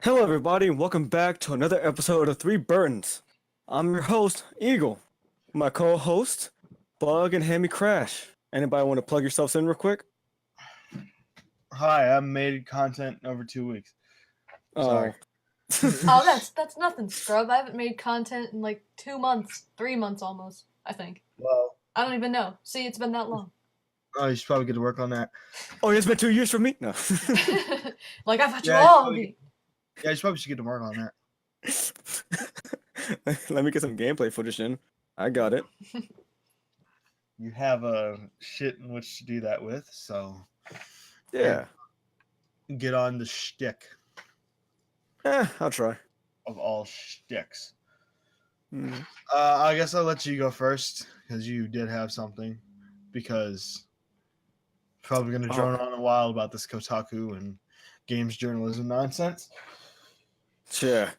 Hello, everybody, and welcome back to another episode of Three Burdens. I'm your host, Eagle. My co-host, Bug and Hammy Crash. Anybody want to plug yourselves in real quick? Hi, I made content in over 2 weeks. Sorry. Oh. Oh, that's nothing, scrub. I haven't made content in like 2 months, 3 months almost, I think. Well, I don't even know. See, it's been that long. you should probably get to work on that. Oh, it's been 2 years for me? No. Like, I thought you Yeah, all you beat. Yeah, you probably should get to work on that. Let me get some gameplay footage in. I got it. You have a shit in which to do that with, so Yeah. get on the shtick I'll try. of all shticks. Mhm. I guess I'll let you go first because you did have something. Because probably going to drone on a while about this Kotaku and games journalism nonsense. Yeah.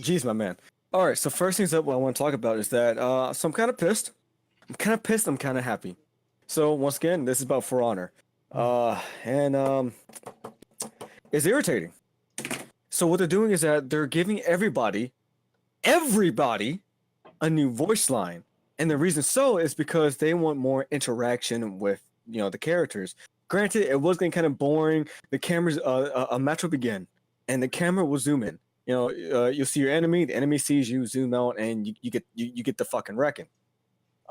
Jeez, my man. All right, so first things up, what I want to talk about is that so I'm kind of pissed. I'm kind of happy. So once again, this is about For Honor. And it's irritating. So what they're doing is that they're giving everybody, a new voice line. And the reason so is because they want more interaction with, the characters. Granted, it was getting kind of boring. The camera's a match will begin, and the camera will zoom in. You'll see your enemy. The enemy sees you, zoom out, and you get the fucking wrecking.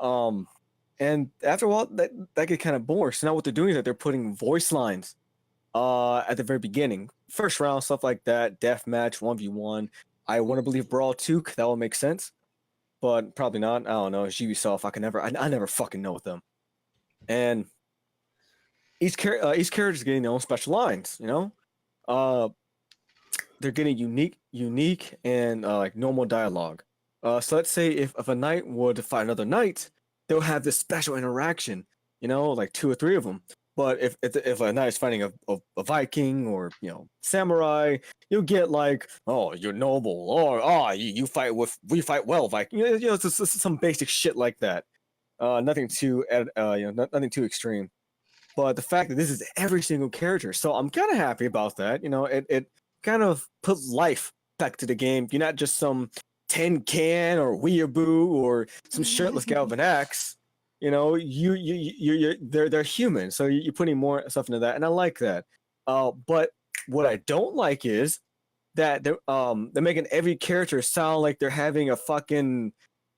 And after a while, that get kind of boring. So now what they're doing is that they're putting voice lines at the very beginning. First round, stuff like that, deathmatch, 1v1. I want to believe Brawl 2, that will make sense. But probably not. I don't know. It's Ubisoft. I never fucking know with them. And each character is getting their own special lines, they're getting unique and like normal dialogue. So let's say if a knight would fight another knight, they'll have this special interaction, like two or three of them. But if a knight is fighting a Viking or samurai, you'll get like, oh, you're noble, or you fight we fight well, Viking. It's just some basic shit like that. Nothing too nothing too extreme. But the fact that this is every single character, so I'm kind of happy about that. It kind of put life back to the game. You're not just some tin can or weeaboo or some shirtless Galvin Axe. They're human, so you're putting more stuff into that, and I like that. But what I don't like is that they're making every character sound like they're having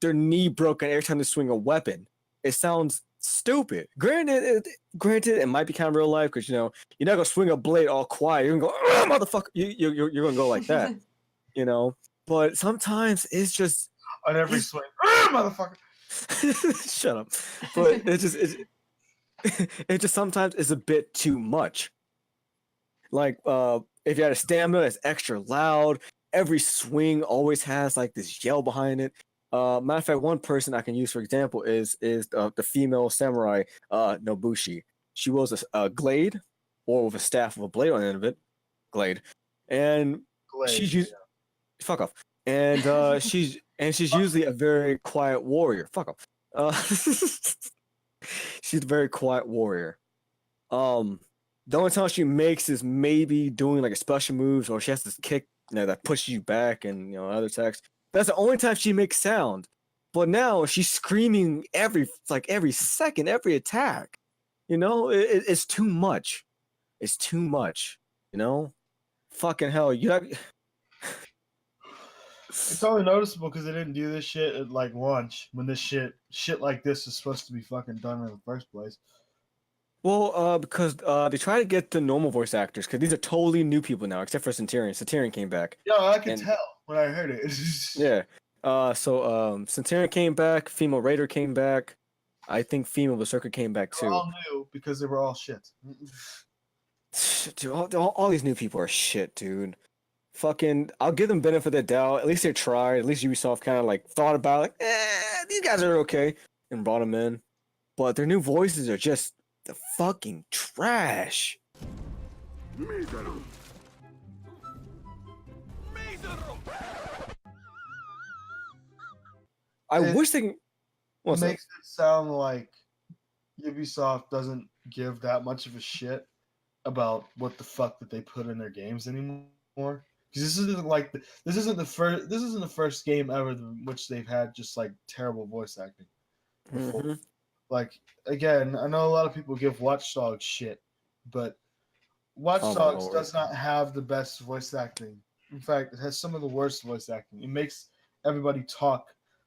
their knee broken every time they swing a weapon. It sounds stupid. Granted, it might be kind of real life because you're not gonna swing a blade all quiet. You're gonna go, motherfucker. You're gonna go like that, But sometimes it's just On every swing. Motherfucker! shut up. But it just sometimes is a bit too much. Like if you had a stamina, it's extra loud. Every swing always has like this yell behind it. Matter of fact, one person I can use for example is the female samurai Nobushi. She was a glade, or with a staff with a blade on the end of it, glade, and she's used. Fuck off. And she's usually a very quiet warrior. Fuck off. She's a very quiet warrior. The only time she makes is maybe doing like a special moves, or she has this kick that pushes you back, and other attacks. That's the only time she makes sound. But now she's screaming every second, every attack. It's too much. It's too much. Fucking hell. It's only noticeable because they didn't do this shit at like launch when this shit like this is supposed to be fucking done in the first place. Well, because they try to get the normal voice actors, because these are totally new people now, except for Centurion. Centurion came back. Yeah, I could tell when I heard it. Yeah. So Centurion came back, Female Raider came back. I think Female Berserker came back too. They were all new because they were all shit. Dude, all these new people are shit, dude. Fucking, I'll give them benefit of the doubt. At least they tried. At least Ubisoft kind of like thought about it. These guys are okay, and brought them in. But their new voices are just the fucking trash. I wish they can. It makes it sound like Ubisoft doesn't give that much of a shit about what the fuck that they put in their games anymore. Because this isn't the first game ever in which they've had just like terrible voice acting before. hmm Like again, I know a lot of people give Watch Dogs shit, but Watch Oh my Dogs lord. does not have the best voice acting. In fact, it has some of the worst voice acting. It makes everybody talk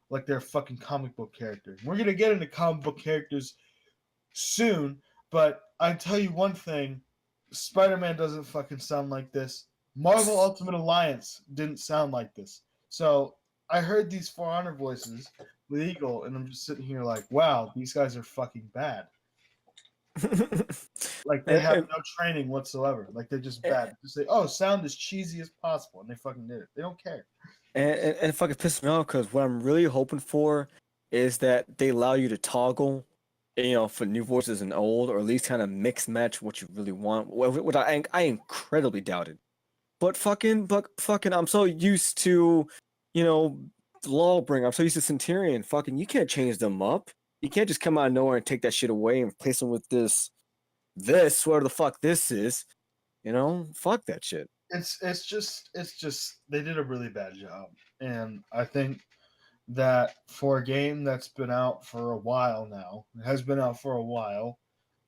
like they're a fucking comic book character. We're gonna get into comic book characters soon, but I tell you one thing: Spider-Man doesn't fucking sound like this. Marvel Ultimate Alliance didn't sound like this. So I heard these For Honor voices with Eagle, and I'm just sitting here like, wow, these guys are fucking bad. Like they and, have and, no training whatsoever. Like they're just and, bad. They just say, "Oh, sound as cheesy as possible," and they fucking did it. They don't care. and it fucking pisses me off because what I'm really hoping for is that they allow you to toggle, for new voices and old, or at least kind of mix match what you really want. Which I incredibly doubted. But fucking, I'm so used to, you know, Lawbringer. I'm so used to Centurion. Fucking, you can't change them up. You can't just come out of nowhere and take that shit away and replace them with this, whatever the fuck this is. Fuck that shit. It's just they did a really bad job, and I think that for a game that's been out for a while now, it has been out for a while.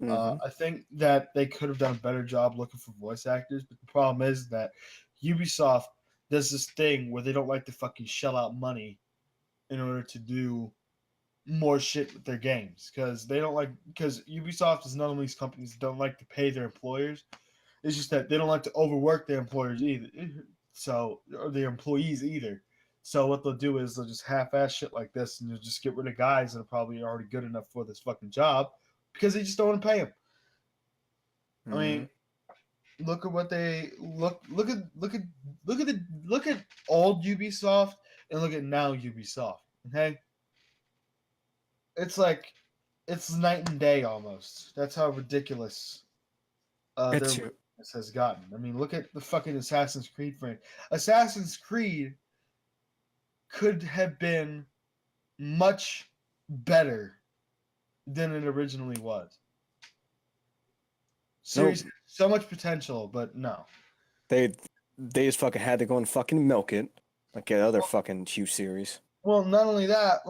Mm-hmm. I think that they could have done a better job looking for voice actors, but the problem is that Ubisoft does this thing where they don't like to fucking shell out money in order to do more shit with their games because they don't like because Ubisoft is not one of these companies that don't like to pay their employers. It's just that they don't like to overwork their employers either. So or their employees either. So what they'll do is they'll just half-ass shit like this, and you'll just get rid of guys that are probably already good enough for this fucking job because they just don't want to pay them. I Mm-hmm. mean, look at what they look at old Ubisoft and look at now Ubisoft. Okay, it's like it's night and day almost. That's how ridiculous their It's wickedness has gotten. I mean, look at the fucking Assassin's Creed frame. Assassin's Creed could have been much better than it originally was. nope. Series had so much potential, but no. They they just fucking had to go and fucking milk it like the other fucking huge series. Well, not only that,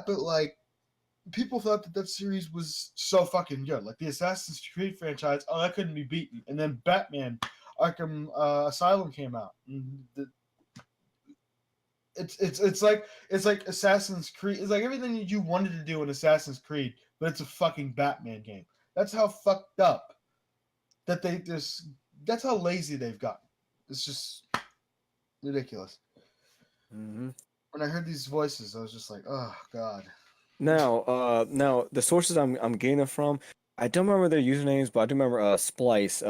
but like people thought that that series was so fucking good. Like the Assassin's Creed franchise, oh, that couldn't be beaten. And then Batman Arkham Asylum came out. And it's like Assassin's Creed. It's like everything that you wanted to do in Assassin's Creed, but it's a fucking Batman game. That's how fucked up that they just. That's how lazy they've gotten. It's just ridiculous. Mm-hmm. When I heard these voices, I was just like, oh god. Now the sources I'm getting it from, I don't remember their usernames, but I do remember Splice.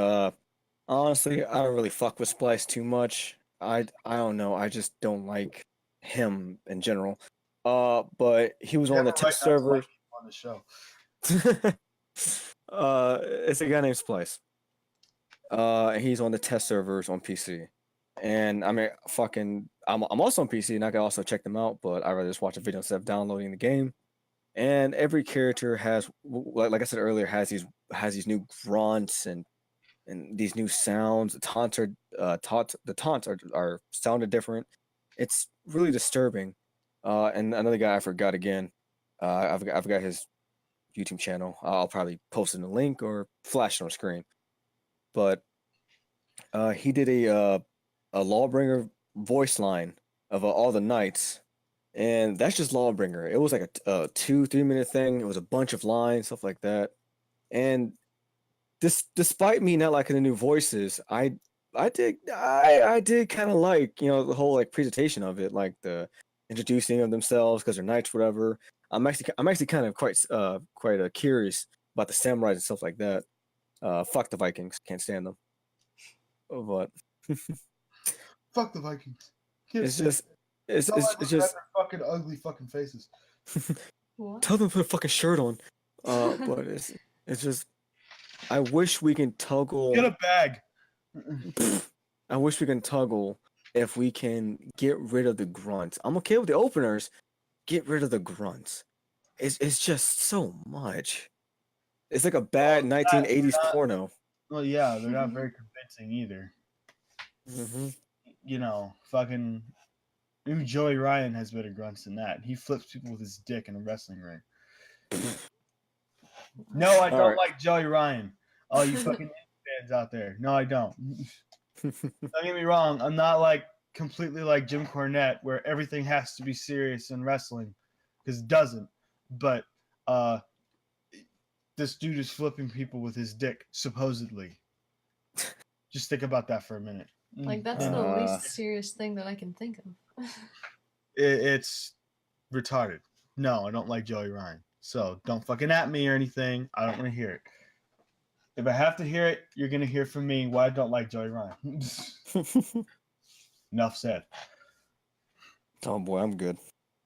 Honestly, I don't really fuck with Splice too much. I don't know. I just don't like him in general. But he was You on have the a right test not to like server. him on the show. It's a guy named Splice. He's on the test servers on PC. And I mean, I'm also on PC and I can also check them out, but I rather just watch a video instead of downloading the game. And every character has, like I said earlier, has these new grunts and these new sounds. The taunts are sounded different. It's really disturbing. And another guy I forgot again. I forgot his YouTube channel. I'll probably post in the link or flash it on screen. But he did a Lawbringer voice line of all the knights, and that's just Lawbringer. It was like a 2-3 minute thing. It was a bunch of lines, stuff like that. And despite me not liking the new voices, I did kind of like the whole like presentation of it, like the introducing of themselves because they're knights, whatever. I'm actually kind of quite curious about the samurais and stuff like that. Fuck the Vikings, can't stand them. But Fuck the Vikings. Can't it's stand just it. it's Don't it's, like it's looking at just their fucking ugly fucking faces. What? tell them to put a fucking shirt on. But it's just I wish we can Get toggle. a bag. I wish we can toggle if we can get rid of the grunts. I'm okay with the openers. Get rid of the grunts. It's just so much. It's like a bad They're 1980s not. porno. Well, yeah, they're not very convincing either. hmm fucking maybe Joey Ryan has better grunts than that. He flips people with his dick in a wrestling ring. No, I All don't right. like Joey Ryan. Oh, you fucking fans out there. No, I don't. Don't get me wrong. I'm not like completely like Jim Cornette, where everything has to be serious in wrestling, because it doesn't. But this dude is flipping people with his dick, supposedly. Just think about that for a minute. Like, that's the least serious thing that I can think of. It's retarded. No, I don't like Joey Ryan. So don't fucking at me or anything. I don't want to hear it. If I have to hear it, you're gonna hear from me why I don't like Joey Ryan. Enough said. Oh boy, I'm good.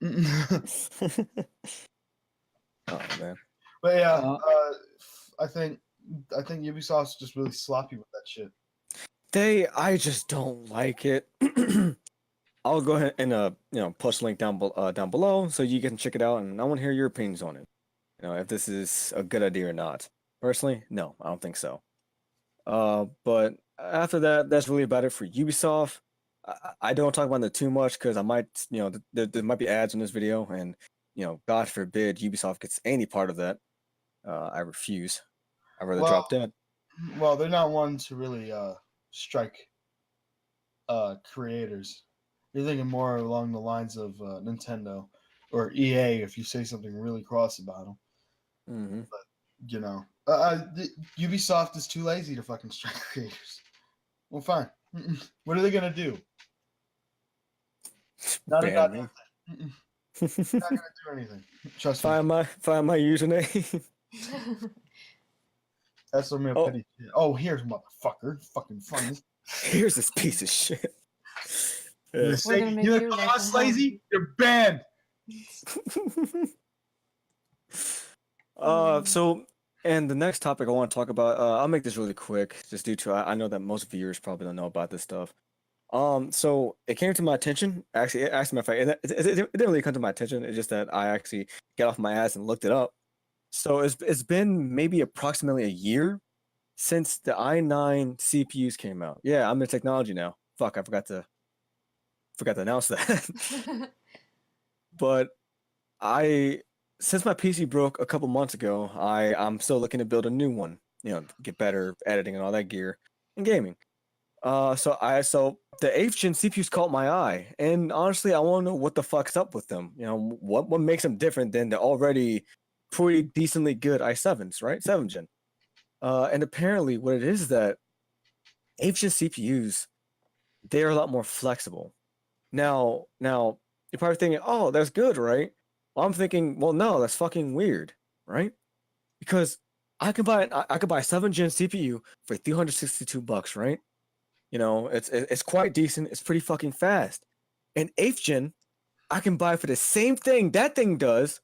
But Oh man. yeah, I think Ubisoft's just really sloppy with that shit. I just don't like it. I'll go ahead and post a link down below so you can check it out, and I want to hear your opinions on it. If this is a good idea or not. Personally, no, I don't think so. But after that, that's really about it for Ubisoft. I don't talk about it too much because I might, there might be ads in this video, and God forbid Ubisoft gets any part of that. I refuse. I'd rather drop dead. Well, they're not one to really strike creators. You're thinking more along the lines of Nintendo or EA if you say something really cross about them. Mm-hmm. But, Ubisoft is too lazy to fucking strike creators. Well, fine. What are they gonna do? Not a goddamn thing. Not gonna do anything. Trust me. Find my username. That's some real petty shit. Oh, here's motherfucker. Fucking funny. Here's this piece of shit. You're gonna call us lazy? You're banned. So, and the next topic I want to talk about, I'll make this really quick, just due to I know that most viewers probably don't know about this stuff. So it came to my attention. Actually, as a matter of fact, it didn't really come to my attention. It's just that I actually got off my ass and looked it up. So it's been maybe approximately a year since the i9 CPUs came out. Yeah, I'm in technology now. Fuck, I forgot to announce that. But since my PC broke a couple months ago, I'm still looking to build a new one. Get better editing and all that gear in gaming. So the 8th gen CPUs caught my eye, and honestly, I want to know what the fuck's up with them. What makes them different than the already pretty decently good i7s, right? 7th gen. And apparently, what it is that 8th gen CPUs, they are a lot more flexible. Now, you're probably thinking, oh, that's good, right? Well, I'm thinking, well, no, that's fucking weird, right? Because I could buy a 7th gen CPU for $362, right? It's quite decent. It's pretty fucking fast. And 8th gen, I can buy for the same thing that thing does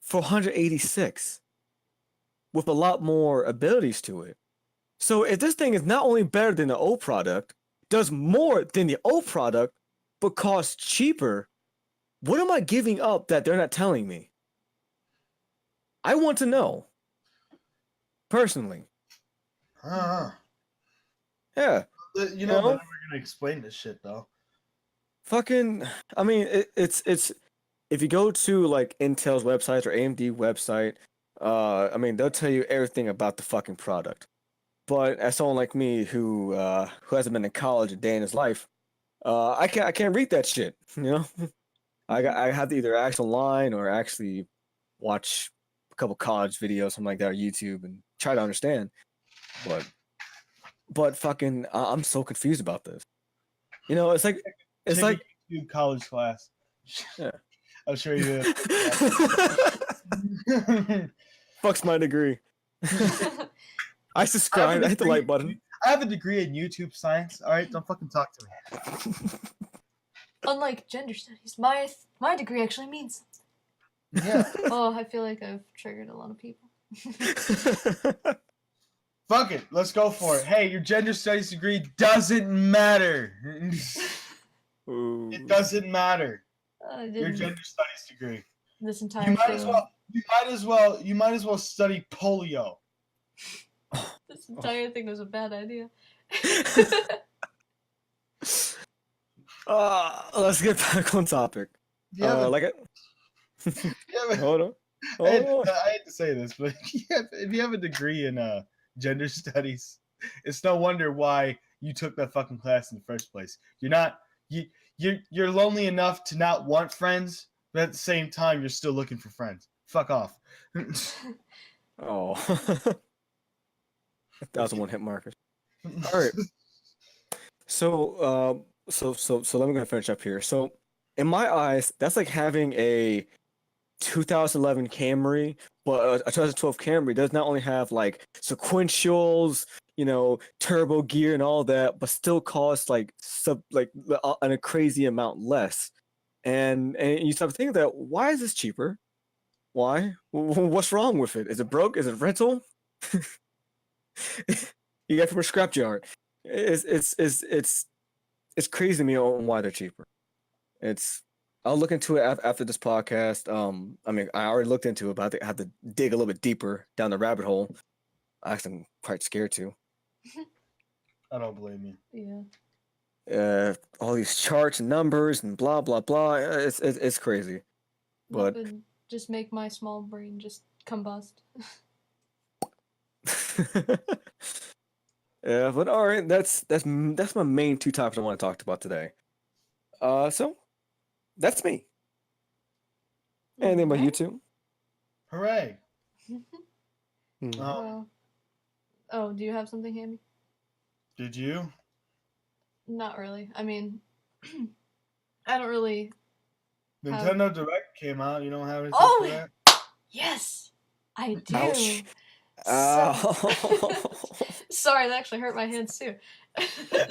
for 186 with a lot more abilities to it. So if this thing is not only better than the old product, does more than the old product, but costs cheaper, what am I giving up that they're not telling me? I want to know. Personally. Yeah. They're never gonna explain this shit though. Fucking, I mean, it's if you go to like Intel's website or AMD website, I mean, they'll tell you everything about the fucking product. But as someone like me who hasn't been in college a day in his life, I can't read that shit. I have to either ask online or actually watch a couple college videos, something like that, or YouTube, and try to understand. But fucking, I'm so confused about this. It's like YouTube college class. Yeah. I'll show you. Fucks my degree. I subscribe. I hit the like button. I have a degree in YouTube science. All right, don't fucking talk to me. Unlike gender studies, my degree actually means something. Yeah. Oh, I feel like I've triggered a lot of people. Fuck it. Let's go for it. Hey, your gender studies degree doesn't matter. It doesn't matter. Your gender studies degree. This entire You might as well study polio. This entire thing was a bad idea. Let's get back on topic. If you have a, Like it. you have a- Hold on. I, hate, Hold on. I hate to say this, but if you have a degree in gender studies, it's no wonder why you took that fucking class in the first place. You're not you're lonely enough to not want friends, but at the same time you're still looking for friends. Fuck off. Oh. 1,001 hit markers. All right. So let me go finish up here. So, in my eyes, that's like having a 2011 Camry, but a 2012 Camry does not only have like sequentials, turbo gear and all that, but still costs like a crazy amount less. And you start thinking that why is this cheaper? Why? What's wrong with it? Is it broke? Is it rental? You got it from a scrapyard. It's crazy to me on why they're cheaper. I'll look into it after this podcast. I mean, I already looked into it, but I have to dig a little bit deeper down the rabbit hole. I'm quite scared to. I don't blame you. Yeah. All these charts and numbers and blah blah blah. It's crazy. That But would just make my small brain just combust. yeah, but all right, that's my main two topics I want to talk about today. So that's me. Anything about you two? Hooray! Hmm. Oh, do you have something, Hammy? Did you? Not really. I mean, I don't really. Nintendo Direct came out. You don't have anything Oh, for that? yes, I do. Ouch. Sorry, that actually hurt my hands too.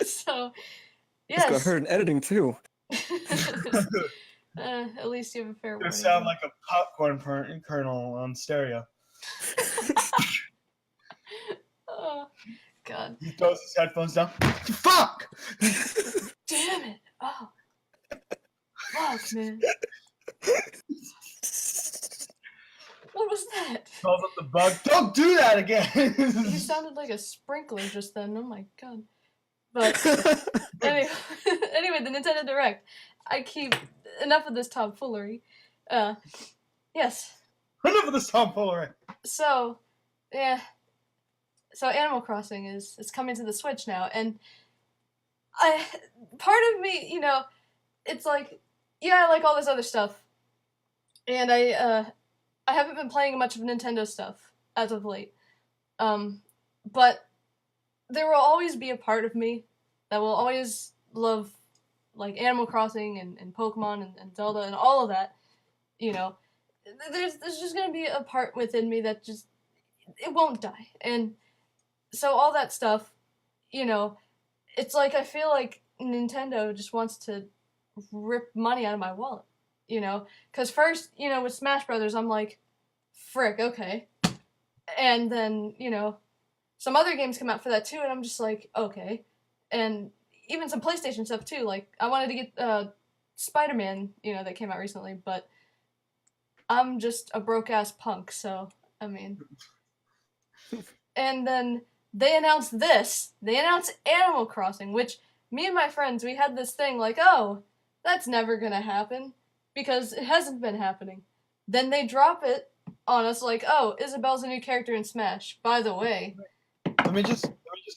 So, It's gonna yes. hurt in editing too. At least you have a fair It warning. sound like a popcorn kernel on stereo. Oh, God. He throws his headphones down. Fuck! Damn it. Oh. Fuck, man. What was that? Calls up the bug. Don't do that again! You sounded like a sprinkler just then. Oh my god. But anyway, the Nintendo Direct. I keep enough of this tomfoolery. Yes. Enough of this tomfoolery. So, yeah. So Animal Crossing is coming to the Switch now, and part of me, it's like, yeah, I like all this other stuff, and I haven't been playing much of Nintendo stuff as of late. But there will always be a part of me that will always love like Animal Crossing and Pokemon and Zelda and all of that. There's just gonna be a part within me that just it won't die. And so all that stuff, it's like I feel like Nintendo just wants to rip money out of my wallet. Because first, with Smash Brothers, I'm like, frick, okay. And then, some other games come out for that too, and I'm just like, okay. And even some PlayStation stuff too. Like, I wanted to get Spiderman, that came out recently, but I'm just a broke ass punk, so, I mean. And then they announced this. They announced Animal Crossing, which me and my friends, we had this thing like, oh, that's never gonna happen, because it hasn't been happening. Then they drop it on us like, oh, Isabelle's a new character in Smash. By the way. Let me just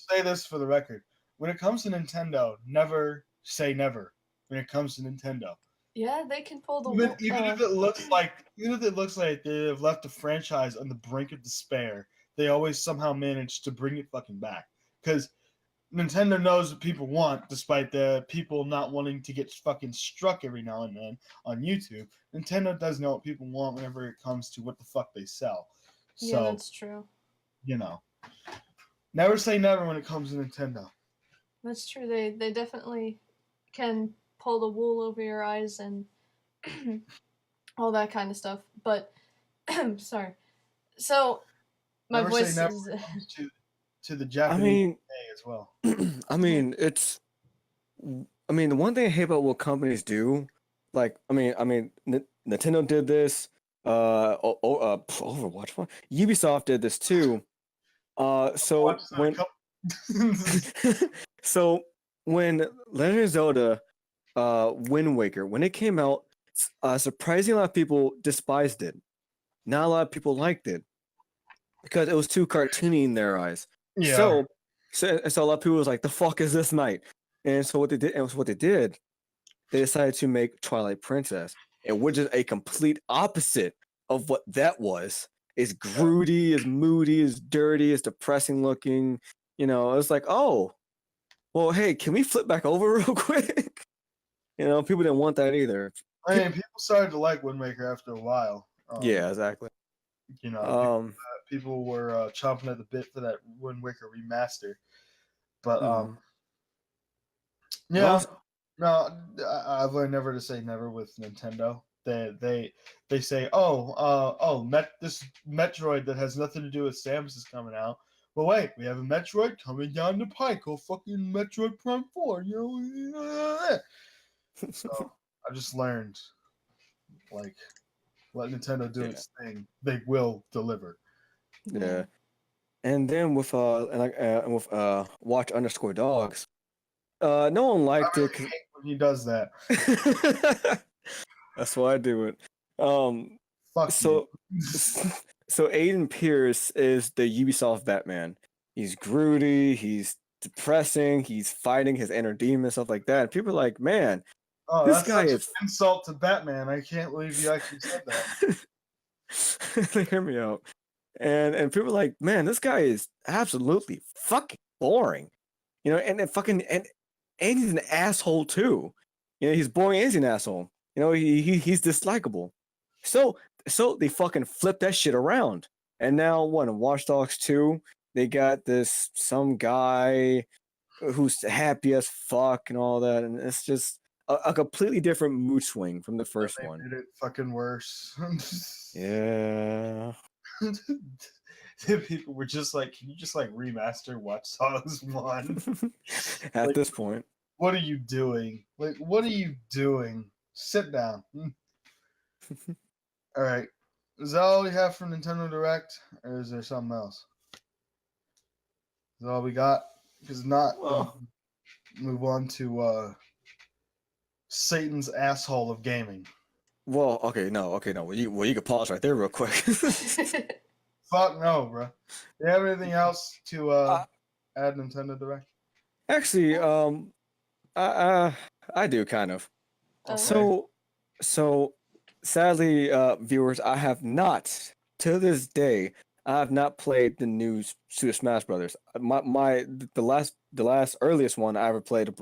say this for the record. When it comes to Nintendo, never say never. When it comes to Nintendo, yeah, they can pull the even if it looks like they've left the franchise on the brink of despair, they always somehow manage to bring it fucking back. Because Nintendo knows what people want, despite the people not wanting to get fucking struck every now and then on YouTube. Nintendo does know what people want whenever it comes to what the fuck they sell. Yeah, So, that's true. Never say never when it comes to Nintendo. That's true. They definitely can pull the wool over your eyes and all that kind of stuff. But sorry. So my Never voice say never is when it comes to the Japanese as well. I mean, the one thing I hate about what companies do, like, Nintendo did this, Overwatch, Ubisoft did this too. So when Legend of Zelda Wind Waker, when it came out, surprisingly, a lot of people despised it. Not a lot of people liked it because it was too cartoony in their eyes. Yeah. So a lot of people was like, "The fuck is this night?" And so what they did, they decided to make Twilight Princess, and which is a complete opposite of what that was. It's broody, it's moody, it's dirty, it's depressing looking. It's like, oh, well, hey, can we flip back over real quick? People didn't want that either. I mean, people started to like Wind Waker after a while. Yeah, exactly. People were chomping at the bit for that Wind Waker remaster. But yeah, no, I've learned never to say never with Nintendo. They say, this Metroid that has nothing to do with Samus is coming out. Well, wait, we have a Metroid coming down the pike. Oh, fucking Metroid Prime 4, So I just learned, like, let Nintendo do its thing. They will deliver. Yeah. And then with watch_dogs, no one liked it. Hate when he does that. That's why I do it. Fuck so you. so Aiden Pierce is the Ubisoft Batman. He's broody, he's depressing, he's fighting his inner demon, stuff like that. And people are like, man, this that's guy such is an insult to Batman. I can't believe you actually said that. Hear me out. And people are like, man, this guy is absolutely fucking boring. And he's an asshole too. He's boring and he's an asshole. He's dislikable. So they fucking flip that shit around. And now in Watch Dogs 2, they got some guy who's happy as fuck and all that, and it's just a completely different mood swing from the first They one. made it fucking worse. Yeah. People were just like, can you just like remaster Watch Dogs 1? At this point. What are you doing? Like, what are you doing? Sit down. All right. Is that all we have from Nintendo Direct, or is there something else? Is that all we got? Because not, move on to Satan's asshole of gaming. Well, okay, no. Well, you can pause right there real quick. Fuck no, bro. Do you have anything else to add Nintendo Direct? Actually, I do kind of. Okay. So sadly, viewers, I have not to this day. I have not played the new Super Smash Brothers. The last earliest one I ever played a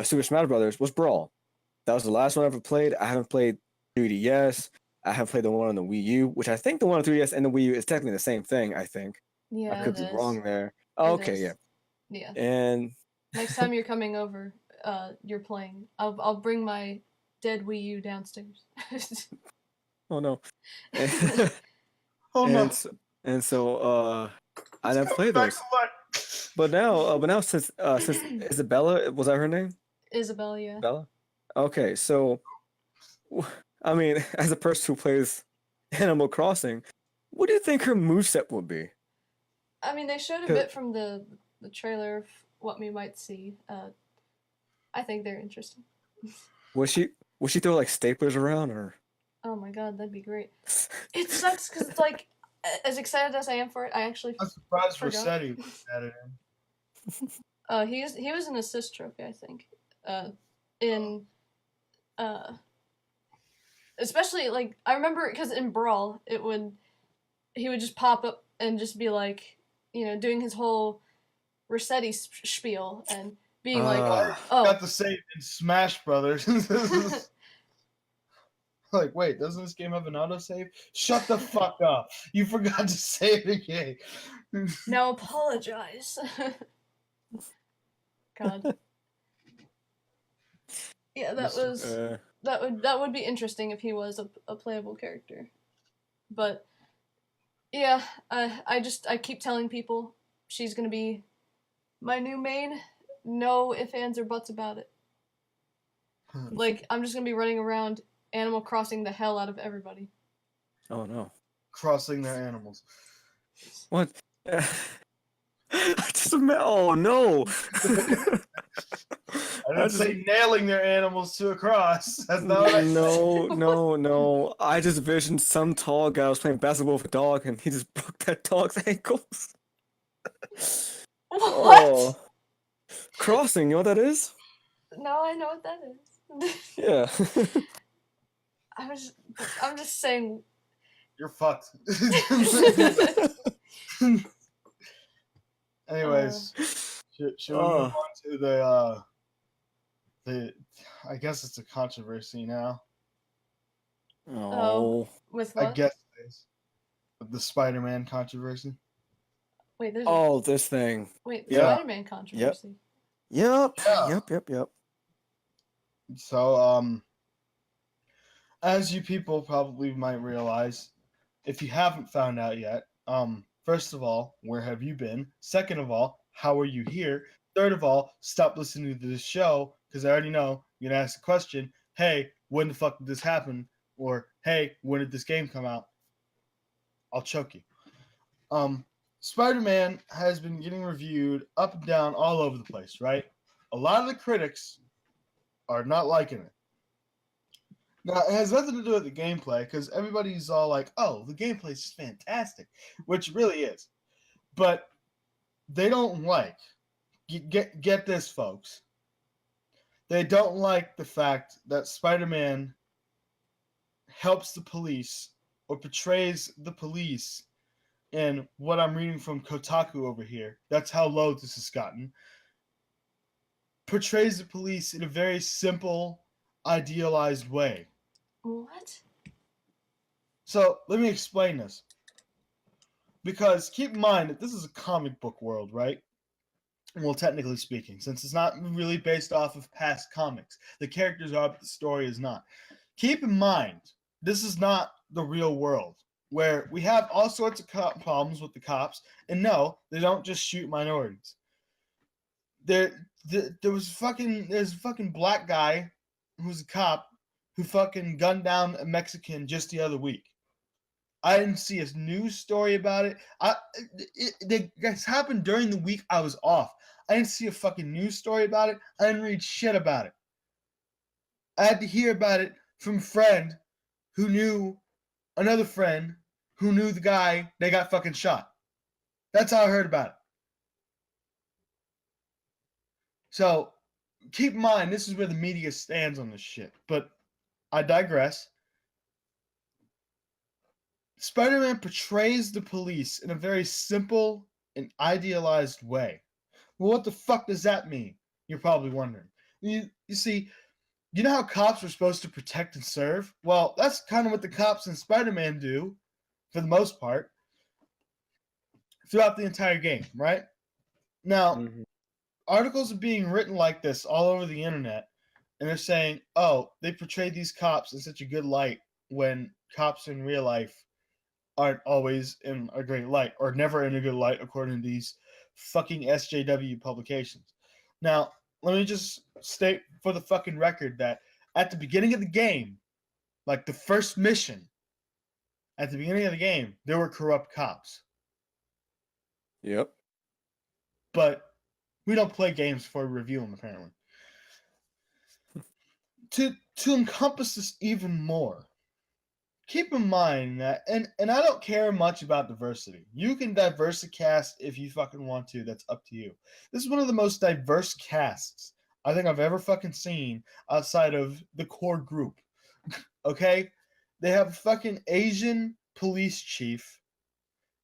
Super Smash Brothers was Brawl. That was the last one I ever played. I haven't played 3DS. I have played the one on the Wii U, which I think the one on 3DS and the Wii U is technically the same thing. I think. Yeah, I could it be is. wrong there. Oh, okay, is. yeah. Yeah. And next time you're coming over, you're playing. I'll bring my dead Wii U downstairs. oh no. Oh no. And so I never played those. But now since Isabella, was that her name? Isabella, yeah. Bella? Okay, so I mean, as a person who plays Animal Crossing, what do you think her moveset would be? I mean, they showed a bit from the trailer of what we might see. I think they're interesting. Would she throw like staplers around or? Oh my god, that'd be great. It sucks because it's like, as excited as I am for it, I actually. I'm surprised Rossetti was added in. He was an assist trophy, I think. Especially like I remember because in Brawl he would just pop up and just be like, doing his whole Rossetti spiel and being like, oh, got the save in Smash Brothers. Like, wait, doesn't this game have an autosave? Shut the fuck up. You forgot to save the game. Now apologize. God. Yeah, that would be interesting if he was a playable character. But yeah, I keep telling people she's gonna be my new main. No ifs, ands, or buts about it. Like, I'm just gonna be running around Animal Crossing the hell out of everybody. Oh no. Crossing their animals. What? Oh no! I I'd say nailing their animals to a cross. That's not what I said. No. I just visioned some tall guy was playing basketball with a dog, and he just broke that dog's ankles. What? Oh, crossing. You know what that is? No, I know what that is. Yeah. I'm just saying. You're fucked. Anyways, should we move on to the I guess it's a controversy now. Oh. With I what? guess it is. The Spider-Man controversy. Wait, there's Oh, this thing. wait, Yeah. Spider-Man controversy. Yep. Yeah. Yep. So, as you people probably might realize, if you haven't found out yet, first of all, where have you been? Second of all, how are you here? Third of all, stop listening to this show because I already know you're gonna ask the question, hey, when the fuck did this happen? Or hey, when did this game come out? I'll choke you. Spider-Man has been getting reviewed up and down all over the place, right? A lot of the critics are not liking it. Now, it has nothing to do with the gameplay because everybody's all like, oh, the gameplay is fantastic, which really is. But they don't like, get this, folks. They don't like the fact that Spider-Man helps the police or portrays the police. And what I'm reading from Kotaku over here, that's how low this has gotten, portrays the police in a very simple, idealized way. What? So let me explain this. Because keep in mind that this is a comic book world, right? Well, technically speaking, since it's not really based off of past comics. The characters are, but the story is not. Keep in mind, this is not the real world, where we have all sorts of problems with the cops, and no, they don't just shoot minorities. There's a fucking black guy who's a cop who fucking gunned down a Mexican just the other week. I didn't see a news story about it. This happened during the week I was off. I didn't see a fucking news story about it. I didn't read shit about it. I had to hear about it from a friend who knew another friend who knew the guy that got fucking shot. That's how I heard about it. So keep in mind, this is where the media stands on this shit. But I digress. Spider-Man portrays the police in a very simple and idealized way. Well, what the fuck does that mean? You're probably wondering. You see, you know how cops are supposed to protect and serve? Well, that's kind of what the cops in Spider-Man do, for the most part, throughout the entire game, right? Now, articles are being written like this all over the internet, and they're saying, oh, they portray these cops in such a good light when cops in real life aren't always in a great light, or never in a good light, according to these fucking SJW publications. Now, let me just state for the fucking record that at the beginning of the game, like the first mission, at the beginning of the game, there were corrupt cops. Yep. But we don't play games before we review them, apparently. To encompass this even more, keep in mind that, and I don't care much about diversity. You can diversity cast if you fucking want to. That's up to you. This is one of the most diverse casts I think I've ever fucking seen outside of the core group. Okay? They have a fucking Asian police chief.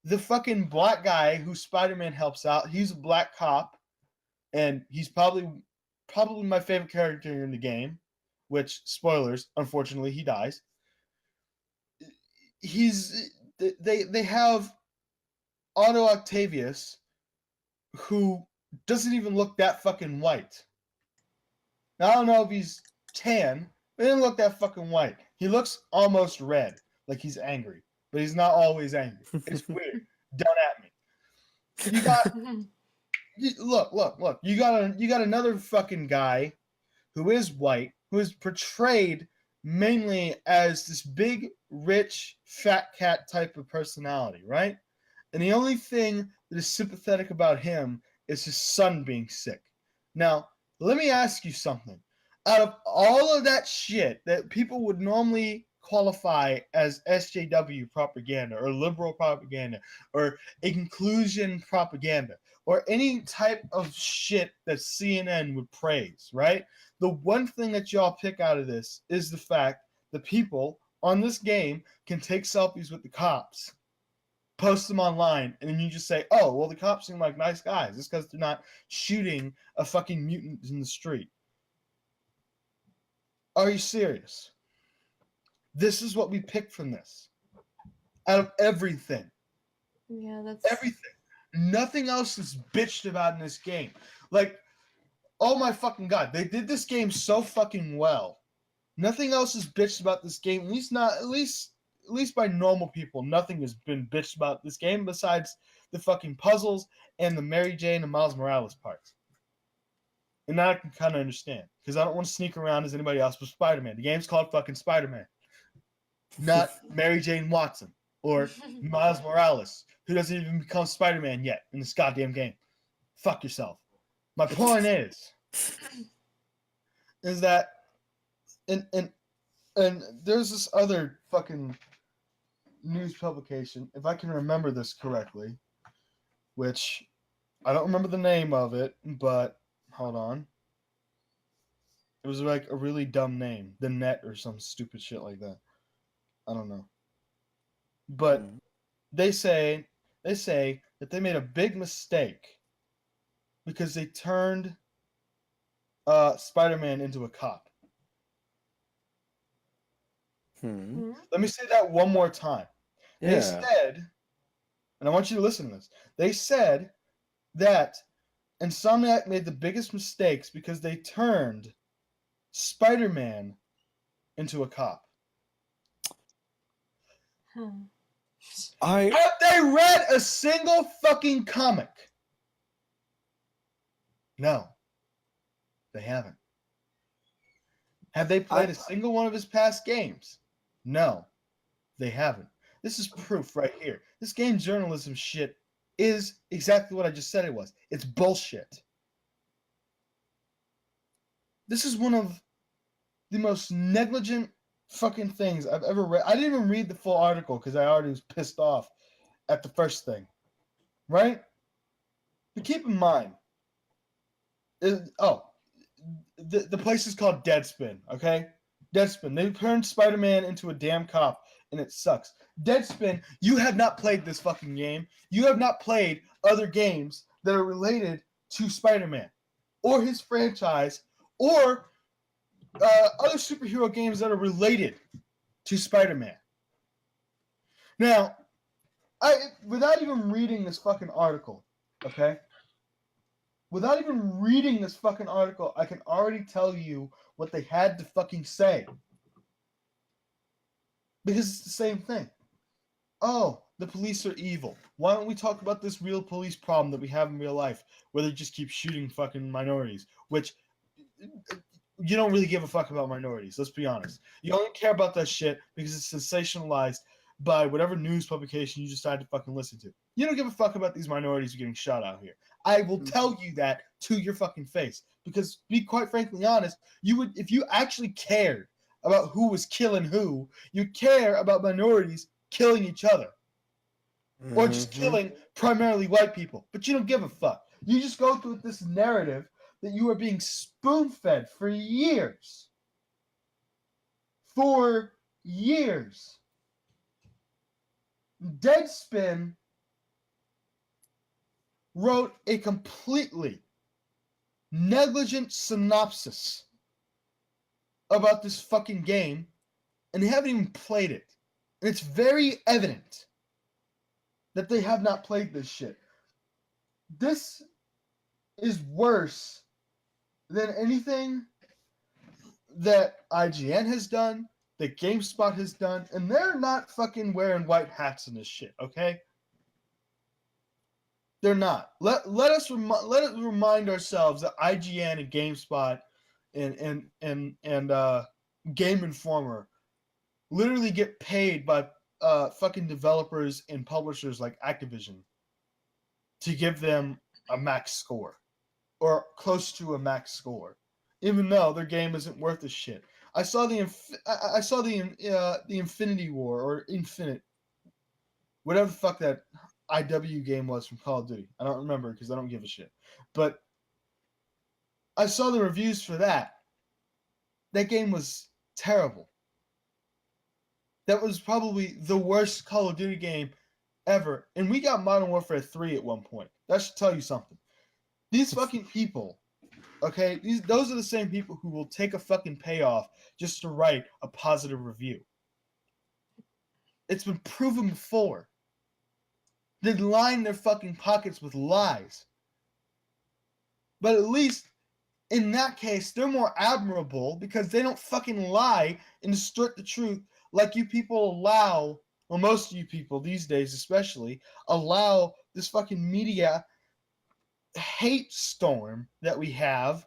The fucking black guy who Spider-Man helps out. He's a black cop. And he's probably my favorite character in the game. Which, spoilers, unfortunately, he dies. They have Otto Octavius, who doesn't even look that fucking white. Now, I don't know if he's tan, but he doesn't look that fucking white. He looks almost red, like he's angry, but he's not always angry. It's weird. Don't at me. You got look. You got another fucking guy who is white, who is portrayed mainly as this big, rich, fat cat type of personality, right? And the only thing that is sympathetic about him is his son being sick. Now, let me ask you something. Out of all of that shit that people would normally qualify as SJW propaganda or liberal propaganda or inclusion propaganda or any type of shit that CNN would praise, right? The one thing that y'all pick out of this is the fact that people on this game can take selfies with the cops, post them online, and then you just say, oh, well, the cops seem like nice guys. It's because they're not shooting a fucking mutant in the street. Are you serious? This is what we picked from this. Out of everything. Yeah, that's Everything. Nothing else is bitched about in this game. Like, oh my fucking god, they did this game so fucking well. Nothing else is bitched about this game. At least by normal people, nothing has been bitched about this game besides the fucking puzzles and the Mary Jane and Miles Morales parts. And that I can kind of understand, because I don't want to sneak around as anybody else with Spider-Man. The game's called fucking Spider-Man, not Mary Jane Watson or Miles Morales, who doesn't even become Spider-Man yet in this goddamn game. Fuck yourself. My point is that, and there's this other fucking news publication, if I can remember this correctly, which I don't remember the name of it, but hold on. It was like a really dumb name, The Net or some stupid shit like that. I don't know. But they say that they made a big mistake because they turned Spider-Man into a cop. Let me say that one more time. Yeah. They said, and I want you to listen to this. They said that Insomniac made the biggest mistakes because they turned Spider-Man into a cop. Have they read a single fucking comic? No, they haven't. Have they played a single one of his past games? No, they haven't. This is proof right here. This game journalism shit is exactly what I just said it was. It's bullshit. This is one of the most negligent fucking things I've ever read. I didn't even read the full article because I already was pissed off at the first thing. Right? But keep in mind, the place is called Deadspin, okay? Deadspin. They turned Spider-Man into a damn cop, and it sucks. Deadspin, you have not played this fucking game. You have not played other games that are related to Spider-Man or his franchise or other superhero games that are related to Spider-Man. Now, without even reading this fucking article, okay? Without even reading this fucking article, I can already tell you what they had to fucking say. Because it's the same thing. Oh, the police are evil. Why don't we talk about this real police problem that we have in real life where they just keep shooting fucking minorities, which you don't really give a fuck about minorities, let's be honest. You only care about that shit because it's sensationalized by whatever news publication you decide to fucking listen to. You don't give a fuck about these minorities getting shot out here. I will tell you that to your fucking face. Because, be quite frankly honest, you would, if you actually cared about who was killing who, you'd care about minorities killing each other. Or just killing primarily white people. But you don't give a fuck. You just go through this narrative that you are being spoon-fed for years. For years. Deadspin wrote a completely negligent synopsis about this fucking game, and they haven't even played it. And it's very evident that they have not played this shit. This is worse than anything that IGN has done, that GameSpot has done, and they're not fucking wearing white hats in this shit, okay? They're not. Let us remind ourselves that IGN and GameSpot and Game Informer literally get paid by fucking developers and publishers like Activision to give them a max score or close to a max score, even though their game isn't worth a shit. I saw the Infinity War or Infinite, whatever the fuck that IW game was from Call of Duty. I don't remember because I don't give a shit. But I saw the reviews for that. That game was terrible. That was probably the worst Call of Duty game ever. And we got Modern Warfare 3 at one point. That should tell you something. These fucking people, okay, those are the same people who will take a fucking payoff just to write a positive review. It's been proven before. They line their fucking pockets with lies. But at least in that case, they're more admirable because they don't fucking lie and distort the truth like you people allow, or most of you people these days especially, allow this fucking media hate storm that we have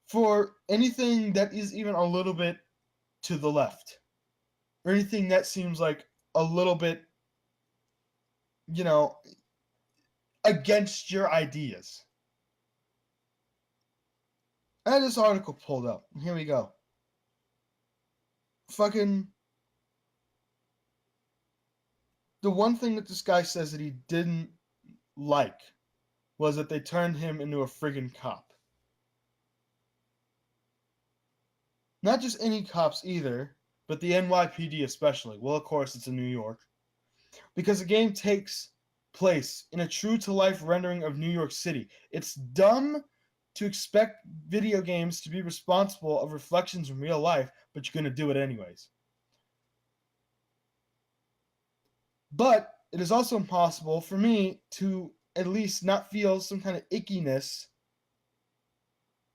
for anything that is even a little bit to the left. Or anything that seems like a little bit, against your ideas. I had this article pulled up. Here we go. Fucking. The one thing that this guy says that he didn't like was that they turned him into a friggin' cop. Not just any cops either, but the NYPD especially. Well, of course, it's in New York. Because the game takes place in a true-to-life rendering of New York City. It's dumb to expect video games to be responsible of reflections in real life, but you're going to do it anyways. But it is also impossible for me to at least not feel some kind of ickiness.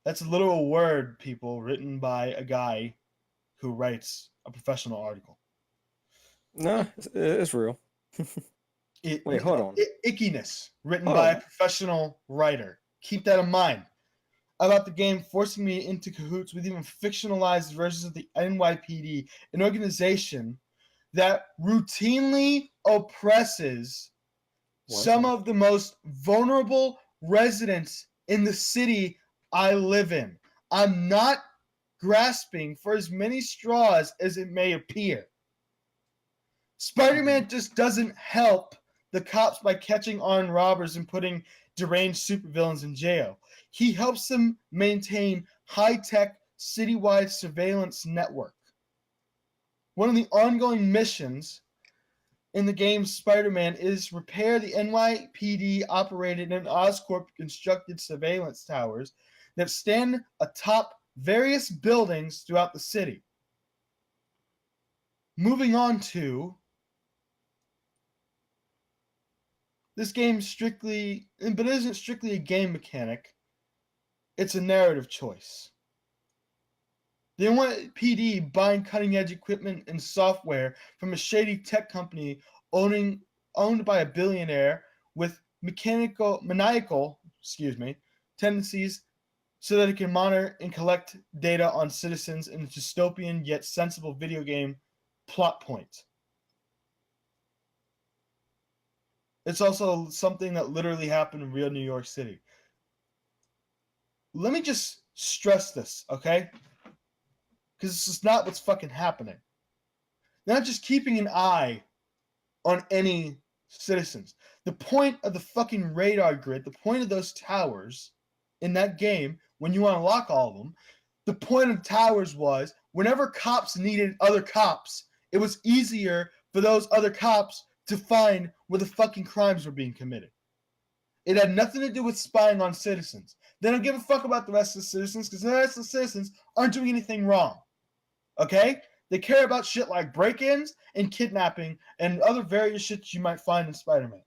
That's a literal word, people, written by a guy who writes a professional article. Nah, it's real. Wait, hold on. Ickiness, written by a professional writer. Keep that in mind. About the game forcing me into cahoots with even fictionalized versions of the NYPD, an organization that routinely oppresses some of the most vulnerable residents in the city I live in. I'm not grasping for as many straws as it may appear. Spider-Man just doesn't help the cops by catching armed robbers and putting deranged supervillains in jail. He helps them maintain high-tech citywide surveillance network. One of the ongoing missions in the game Spider-Man is repair the NYPD-operated and Oscorp-constructed surveillance towers that stand atop various buildings throughout the city. Moving on to this game but it isn't strictly a game mechanic. It's a narrative choice. The NYPD buying cutting-edge equipment and software from a shady tech company owned by a billionaire with maniacal tendencies so that it can monitor and collect data on citizens in a dystopian yet sensible video game plot point. It's also something that literally happened in real New York City. Let me just stress this, okay? Because this is not what's fucking happening. They're not just keeping an eye on any citizens. The point of the fucking radar grid, the point of those towers in that game, when you unlock all of them, the point of towers was whenever cops needed other cops, it was easier for those other cops to find where the fucking crimes were being committed. It had nothing to do with spying on citizens. They don't give a fuck about the rest of the citizens because the rest of the citizens aren't doing anything wrong. Okay? They care about shit like break-ins and kidnapping and other various shit you might find in Spider-Man.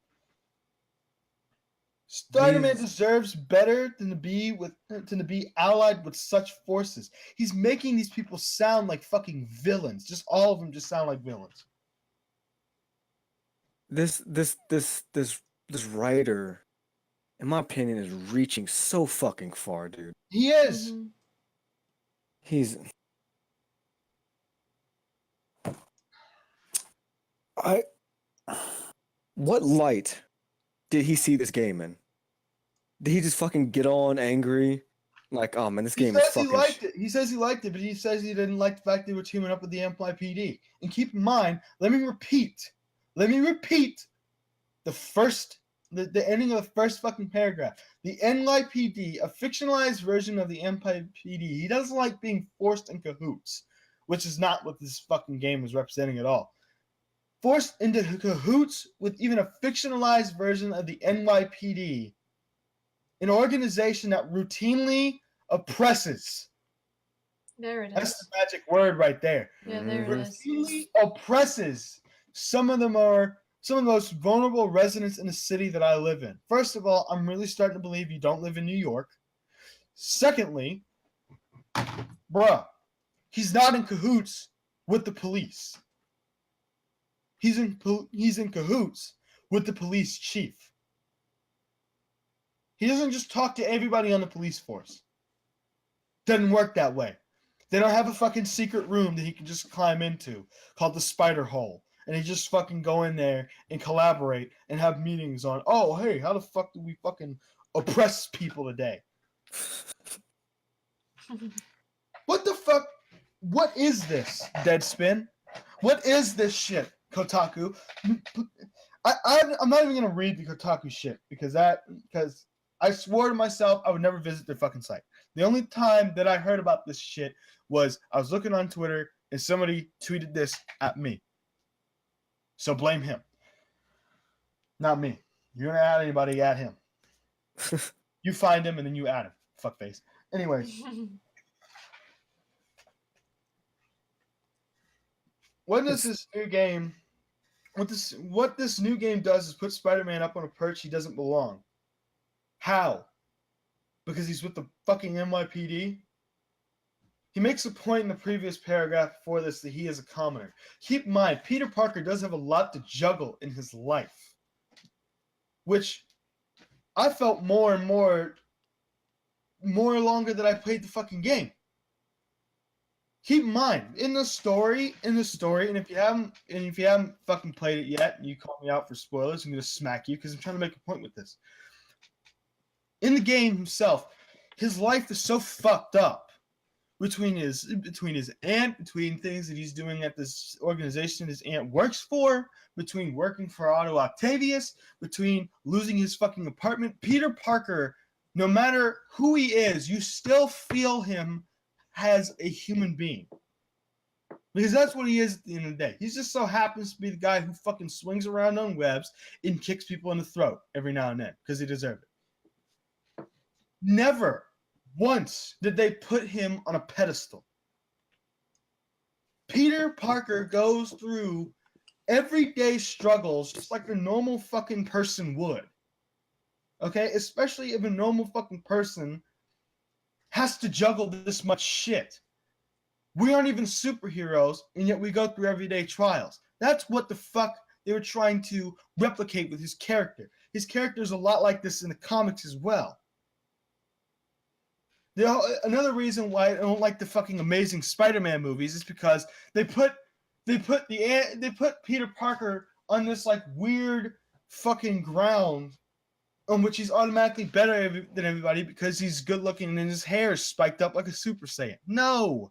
Spider-Man deserves better than to be allied with such forces. He's making these people sound like fucking villains. Just all of them just sound like villains. This writer, in my opinion, is reaching so fucking far, dude. He is. Mm-hmm. He's. What light did he see this game in? Did he just fucking get on angry? Like, oh man, this He game is says he fucking. liked it. He says he liked it, but he says he didn't like the fact they were teaming up with the NYPD. And keep in mind, let me repeat the ending of the first fucking paragraph. The NYPD, a fictionalized version of the NYPD. He doesn't like being forced in cahoots, which is not what this fucking game is representing at all. Forced into cahoots with even a fictionalized version of the NYPD, an organization that routinely oppresses. There it That's is. the magic word right there. Yeah, there it is. Routinely oppresses some of the most vulnerable residents in the city that I live in. First of all, I'm really starting to believe you don't live in New York. Secondly, bruh, he's not in cahoots with the police. He's in cahoots with the police chief. He doesn't just talk to everybody on the police force. Doesn't work that way. They don't have a fucking secret room that he can just climb into called the Spider Hole. And he just fucking go in there and collaborate and have meetings on, oh, hey, how the fuck do we fucking oppress people today? What the fuck? What is this, Deadspin? What is this shit, Kotaku? I'm not even going to read the Kotaku shit because I swore to myself I would never visit their fucking site. The only time that I heard about this shit was I was looking on Twitter and somebody tweeted this at me. So blame him. Not me. You're going to add anybody, add him. You find him and then you add him. Fuckface. Anyways. What does this new game... What this new game does is put Spider-Man up on a perch he doesn't belong. How? Because he's with the fucking NYPD? He makes a point in the previous paragraph before this that he is a commoner. Keep in mind, Peter Parker does have a lot to juggle in his life. Which I felt more and more longer that I played the fucking game. Keep in mind, in the story, and if you haven't fucking played it yet, and you call me out for spoilers, I'm gonna smack you because I'm trying to make a point with this. In the game himself, his life is so fucked up between his aunt, between things that he's doing at this organization his aunt works for, between working for Otto Octavius, between losing his fucking apartment. Peter Parker, no matter who he is, you still feel him as a human being. Because that's what he is at the end of the day. He just so happens to be the guy who fucking swings around on webs and kicks people in the throat every now and then because he deserves it. Never once did they put him on a pedestal. Peter Parker goes through everyday struggles just like a normal fucking person would. Okay? Especially if a normal fucking person has to juggle this much shit. We aren't even superheroes, and yet we go through everyday trials. That's what the fuck they were trying to replicate with his character. His character is a lot like this in the comics as well. Another reason why I don't like the fucking Amazing Spider-Man movies is because they put Peter Parker on this like weird fucking ground on which he's automatically better than everybody because he's good looking and his hair is spiked up like a Super Saiyan. No!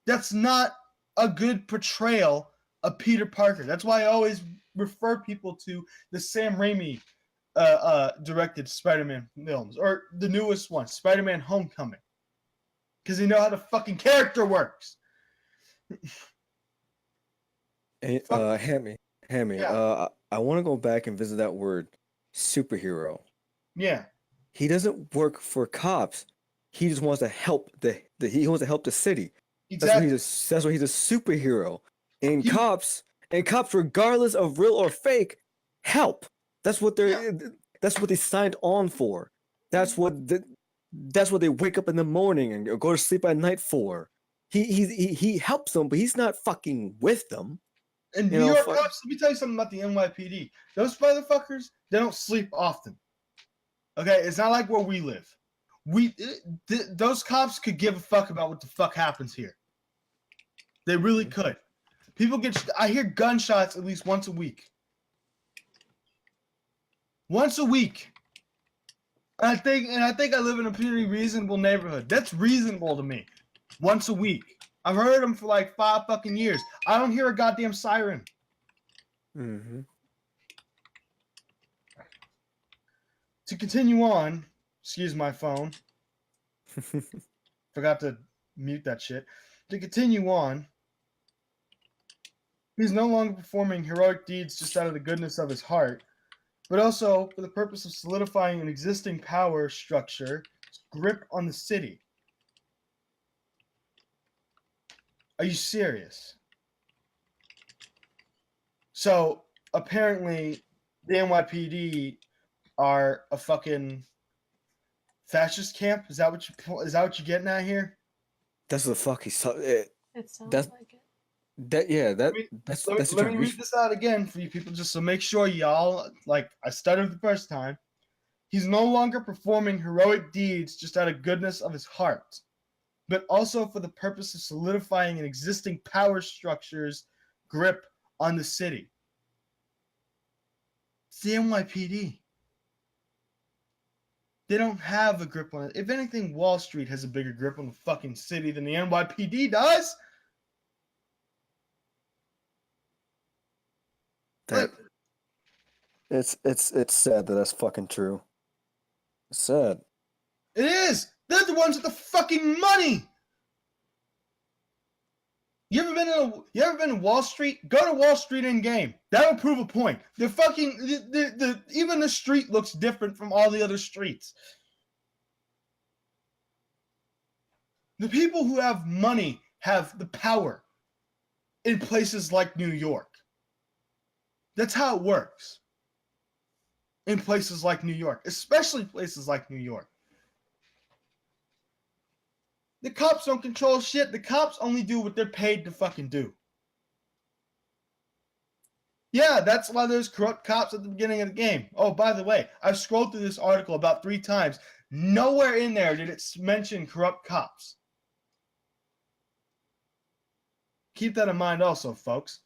That's not a good portrayal of Peter Parker. That's why I always refer people to the Sam Raimi directed Spider-Man films, or the newest one, Spider-Man Homecoming. Because they know how the fucking character works. Hammy, Yeah. I want to go back and visit that word, superhero. Yeah. He doesn't work for cops. He just wants to help he wants to help the city. Exactly. That's why he's a superhero. And cops, regardless of real or fake, help. That's what they signed on for. That's what they wake up in the morning and go to sleep at night for. He helps them, but he's not fucking with them. And New York cops, let me tell you something about the NYPD. Those motherfuckers, they don't sleep often. Okay? It's not like where we live. Those cops could give a fuck about what the fuck happens here. They really could. I hear gunshots at least once a week. Once a week. I think I live in a pretty reasonable neighborhood. That's reasonable to me. Once a week. I've heard them for like 5 fucking years. I don't hear a goddamn siren. Mm-hmm. To continue on, excuse my phone. Forgot to mute that shit. To continue on, he's no longer performing heroic deeds just out of the goodness of his heart, but also for the purpose of solidifying an existing power structure, grip on the city. Are you serious? So apparently, the NYPD are a fucking fascist camp. Is that what you're getting at here? That's the fuck he's talking. It sounds That's like it. that. Yeah. That. Let me, That's let me, that's the let term. me read this out again for you people, just so make sure y'all, like I stuttered the first time. He's no longer performing heroic deeds just out of goodness of his heart, but also for the purpose of solidifying an existing power structure's grip on the city. It's the NYPD. They don't have a grip on it. If anything, Wall Street has a bigger grip on the fucking city than the NYPD does. That Like, it's sad that that's fucking true. It's sad. it is. They're the ones with the fucking money. You ever been to Wall Street? Go to Wall Street in game. That'll prove a point. Even the street looks different from all the other streets. The people who have money have the power in places like New York. That's how it works. In places like New York, especially places like New York. The cops don't control shit. The cops only do what they're paid to fucking do. Yeah, that's why there's corrupt cops at the beginning of the game. Oh, by the way, I've scrolled through this article about 3 times. Nowhere in there did it mention corrupt cops. Keep that in mind also, folks.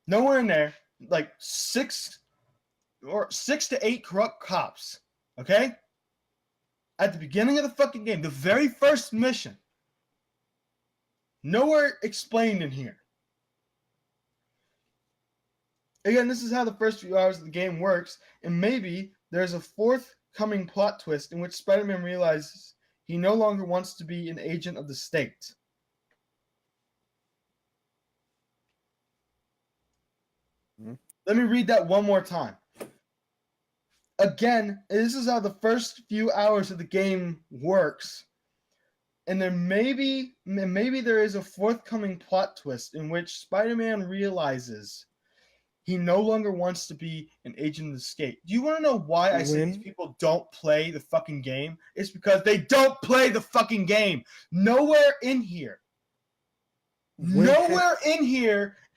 Nowhere in there, like 6 to 8 corrupt cops, okay? At the beginning of the fucking game, the very first mission. Nowhere explained in here. Again, this is how the first few hours of the game works, and maybe there's a forthcoming plot twist in which Spider-Man realizes he no longer wants to be an agent of the state. Mhm. Let me read that one more time. Again, this is how the first few hours of the game works, and then maybe there is a forthcoming plot twist in which Spider-Man realizes he no longer wants to be an agent of the state. Do you want to know why I say these people don't play the fucking game? It's because they don't play the fucking game. Nowhere in here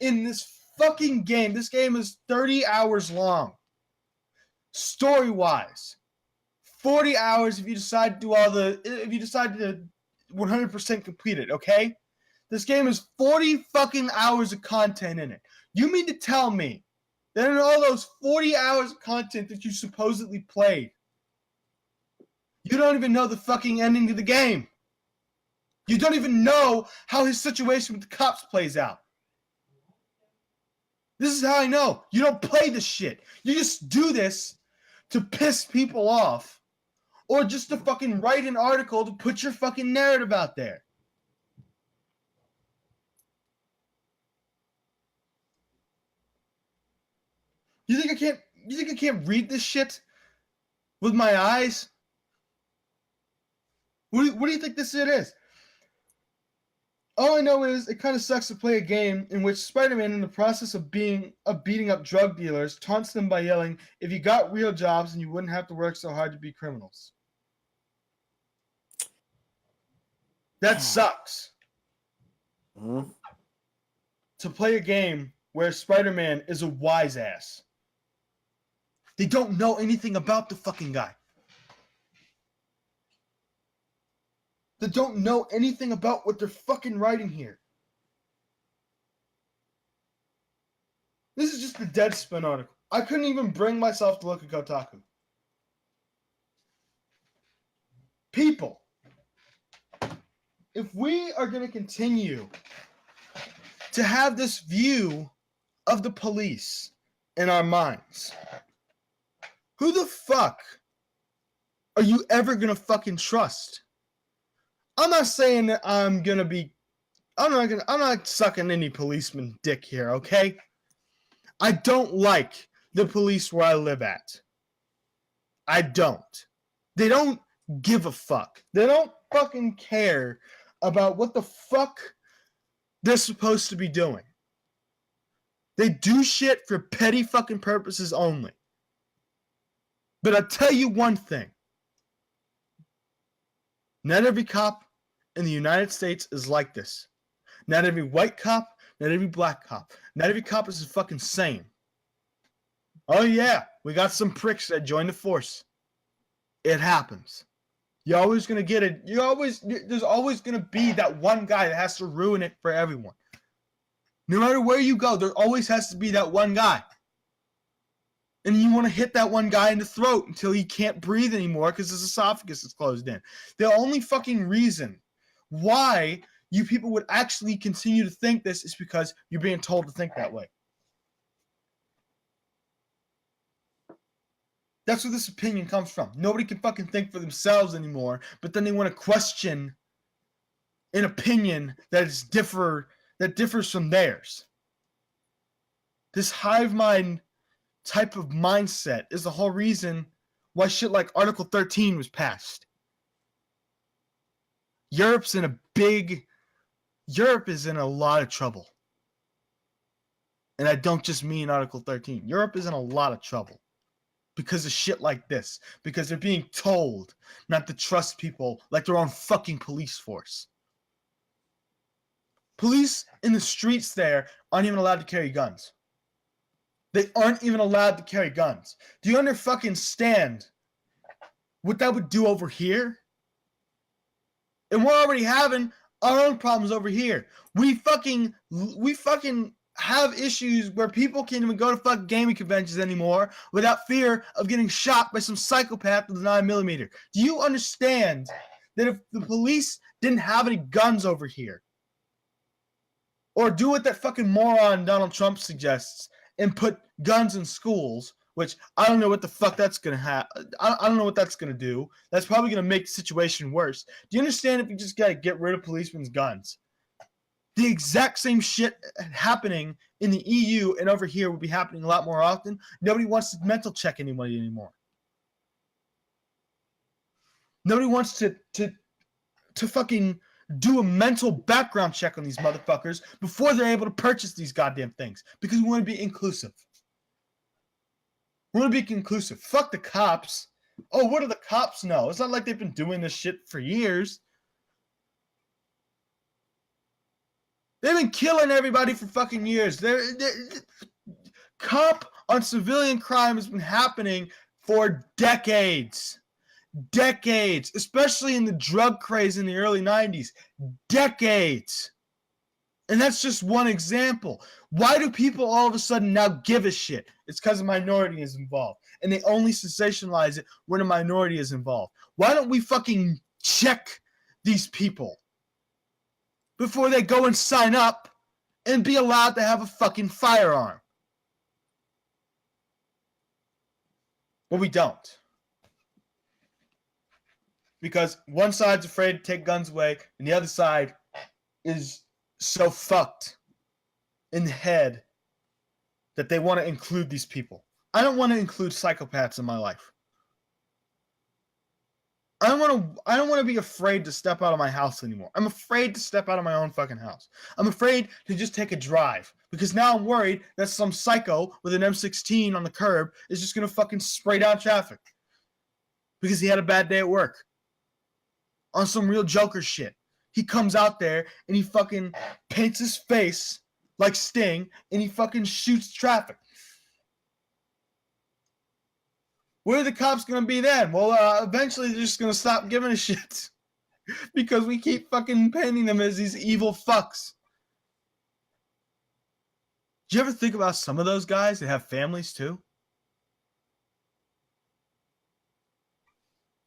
in this fucking game. This game is 30 hours long. Story-wise. 40 hours if you decide to do if you decide to 100% complete it, okay? This game is 40 fucking hours of content in it. You mean to tell me that in all those 40 hours of content that you supposedly played, you don't even know the fucking ending to the game? You don't even know how his situation with the cops plays out. This is how I know. You don't play this shit. You just do this to piss people off, or just to fucking write an article to put your fucking narrative out there. You think I can't read this shit with my eyes? What do you think this shit is? All I know is it kind of sucks to play a game in which Spider-Man, in the process of beating up drug dealers, taunts them by yelling, "If you got real jobs, then you wouldn't have to work so hard to be criminals." That sucks. Mm-hmm. To play a game where Spider-Man is a wise ass. They don't know anything about the fucking guy. They don't know anything about what they're fucking writing here. This is just a Deadspin article. I couldn't even bring myself to look at Kotaku. people, if we are going to continue to have this view of the police in our minds, who the fuck are you ever going to fucking trust? I'm not saying that I'm not sucking any policeman dick here, okay? I don't like the police where I live at. I don't. They don't give a fuck. They don't fucking care about what the fuck they're supposed to be doing. They do shit for petty fucking purposes only. But I'll tell you one thing. Not every cop in the United States is like this. Not every white cop, not every black cop. Not every cop is fucking sane. Oh yeah, we got some pricks that join the force. It happens. You're always gonna get it. There's always gonna be that one guy that has to ruin it for everyone. No matter where you go, there always has to be that one guy. And you want to hit that one guy in the throat until he can't breathe anymore because his esophagus is closed in. The only fucking reason why you people would actually continue to think this is because you're being told to think that way. That's where this opinion comes from. Nobody can fucking think for themselves anymore, but then they want to question an opinion that differs from theirs. This hive mind type of mindset is the whole reason why shit like Article 13 was passed. Europe is in a lot of trouble. And I don't just mean Article 13. Europe is in a lot of trouble because of shit like this. Because they're being told not to trust people like their own fucking police force. Police in the streets there aren't even allowed to carry guns. They aren't even allowed to carry guns. Do you understand what that would do over here? And we're already having our own problems over here. We fucking have issues where people can't even go to fucking gaming conventions anymore without fear of getting shot by some psychopath with a 9mm. Do you understand that if the police didn't have any guns over here, or do what that fucking moron Donald Trump suggests and put guns in schools, which I don't know what the fuck that's going to have. I don't know what that's going to do. That's probably going to make the situation worse. Do you understand if you just got to get rid of policemen's guns? The exact same shit happening in the EU and over here would be happening a lot more often. Nobody wants to mental check anybody anymore. Nobody wants to fucking do a mental background check on these motherfuckers before they're able to purchase these goddamn things. Because we want to be inclusive. We want to be inclusive. Fuck the cops. Oh, what do the cops know? It's not like they've been doing this shit for years. They've been killing everybody for fucking years. Cop on civilian crime has been happening for decades. Decades, especially in the drug craze in the early 90s. Decades. And that's just one example. Why do people all of a sudden now give a shit? It's because a minority is involved. And they only sensationalize it when a minority is involved. Why don't we fucking check these people before they go and sign up and be allowed to have a fucking firearm? Well, we don't. Because one side's afraid to take guns away, and the other side is so fucked in the head that they want to include these people. I don't want to include psychopaths in my life. I don't want to be afraid to step out of my house anymore. I'm afraid to step out of my own fucking house. I'm afraid to just take a drive because now I'm worried that some psycho with an M16 on the curb is just going to fucking spray down traffic because he had a bad day at work. On some real Joker shit. He comes out there and he fucking paints his face like Sting and he fucking shoots traffic. Where are the cops going to be then? Well, eventually they're just going to stop giving a shit because we keep fucking painting them as these evil fucks. Do you ever think about some of those guys that have families too?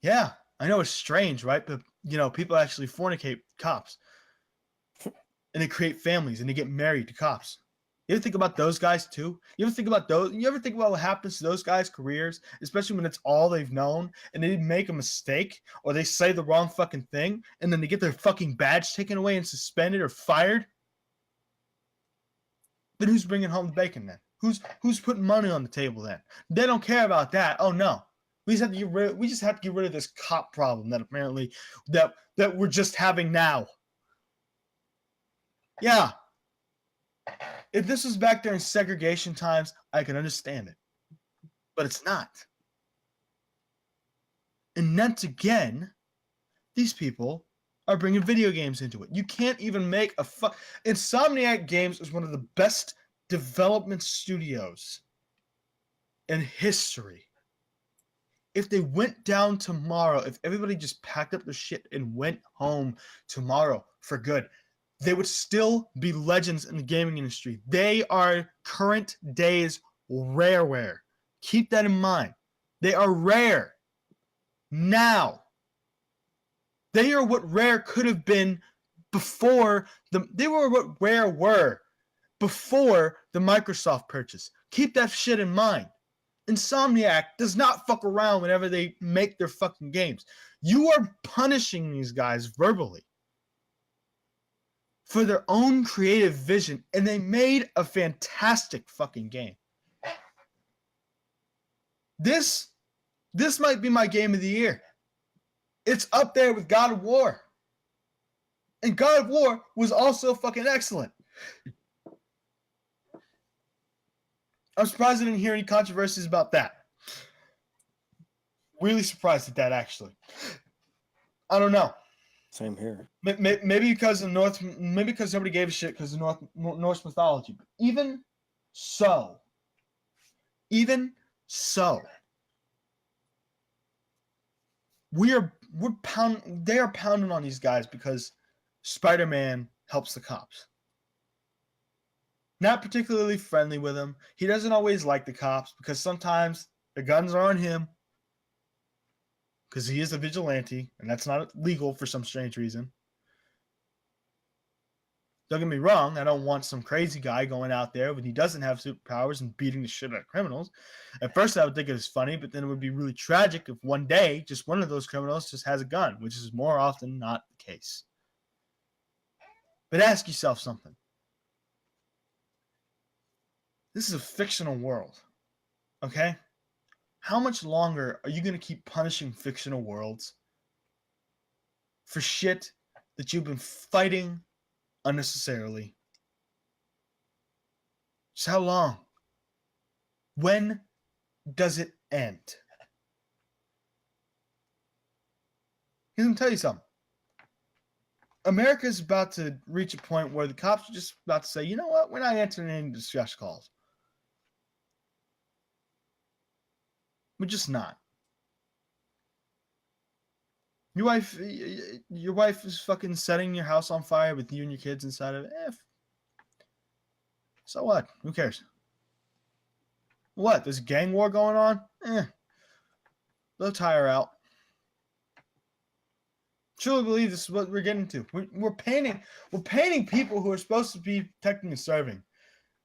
Yeah. I know it's strange, right? But people actually fornicate cops, and they create families, and they get married to cops. You ever think about those guys too? You ever think about what happens to those guys' careers, especially when it's all they've known, and they make a mistake or they say the wrong fucking thing, and then they get their fucking badge taken away and suspended or fired? Then who's bringing home the bacon then? Who's putting money on the table then? They don't care about that. Oh no. We just have to get rid of this cop problem that apparently that we're just having now. Yeah. If this was back during segregation times, I can understand it. But it's not. And once again, these people are bringing video games into it. You can't even make Insomniac Games is one of the best development studios in history. If they went down tomorrow, if everybody just packed up their shit and went home tomorrow for good, they would still be legends in the gaming industry. They are current day's rareware. Keep that in mind. They are rare now. They are what Rare could have been before they were what Rare were before the Microsoft purchase. Keep that shit in mind. Insomniac does not fuck around whenever they make their fucking games. You are punishing these guys verbally for their own creative vision, and they made a fantastic fucking game. This might be my game of the year. It's up there with God of War. And God of War was also fucking excellent. I'm surprised I didn't hear any controversies about that. Really surprised at that, actually. I don't know. Same here. Maybe because nobody gave a shit because of Norse mythology. But even so, they are pounding on these guys because Spider-Man helps the cops. Not particularly friendly with them. He doesn't always like the cops because sometimes the guns are on him because he is a vigilante, and that's not legal for some strange reason. Don't get me wrong, I don't want some crazy guy going out there when he doesn't have superpowers and beating the shit out of criminals. At first I would think it was funny, but then it would be really tragic if one day just one of those criminals just has a gun, which is more often not the case. But ask yourself something. This is a fictional world, okay? How much longer are you going to keep punishing fictional worlds for shit that you've been fighting unnecessarily? Just how long? When does it end? Let me tell you something. America is about to reach a point where the cops are just about to say, you know what? We're not answering any distress calls. We're just not. Your wife is fucking setting your house on fire with you and your kids inside of it. So what? Who cares? What? There's a gang war going on? They'll tire out. Truly believe this is what we're getting to. We're painting people who are supposed to be protecting and serving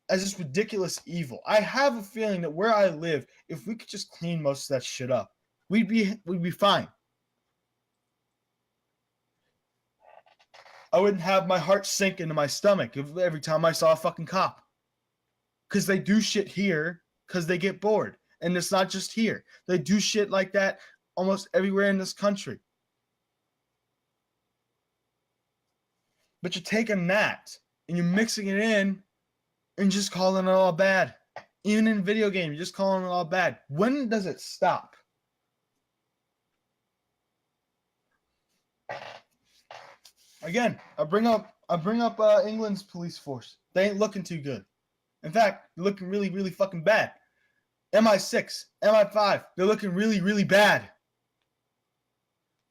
as this ridiculous evil. I have a feeling that where I live, if we could just clean most of that shit up, we'd be fine. I wouldn't have my heart sink into my stomach every time I saw a fucking cop. Because they do shit here because they get bored. And it's not just here. They do shit like that almost everywhere in this country. But you're taking that and you're mixing it in and just calling it all bad. Even in video games, you're just calling it all bad. When does it stop? Again, I bring up England's police force. They ain't looking too good. In fact, they're looking really, really fucking bad. MI6, MI5, they're looking really, really bad.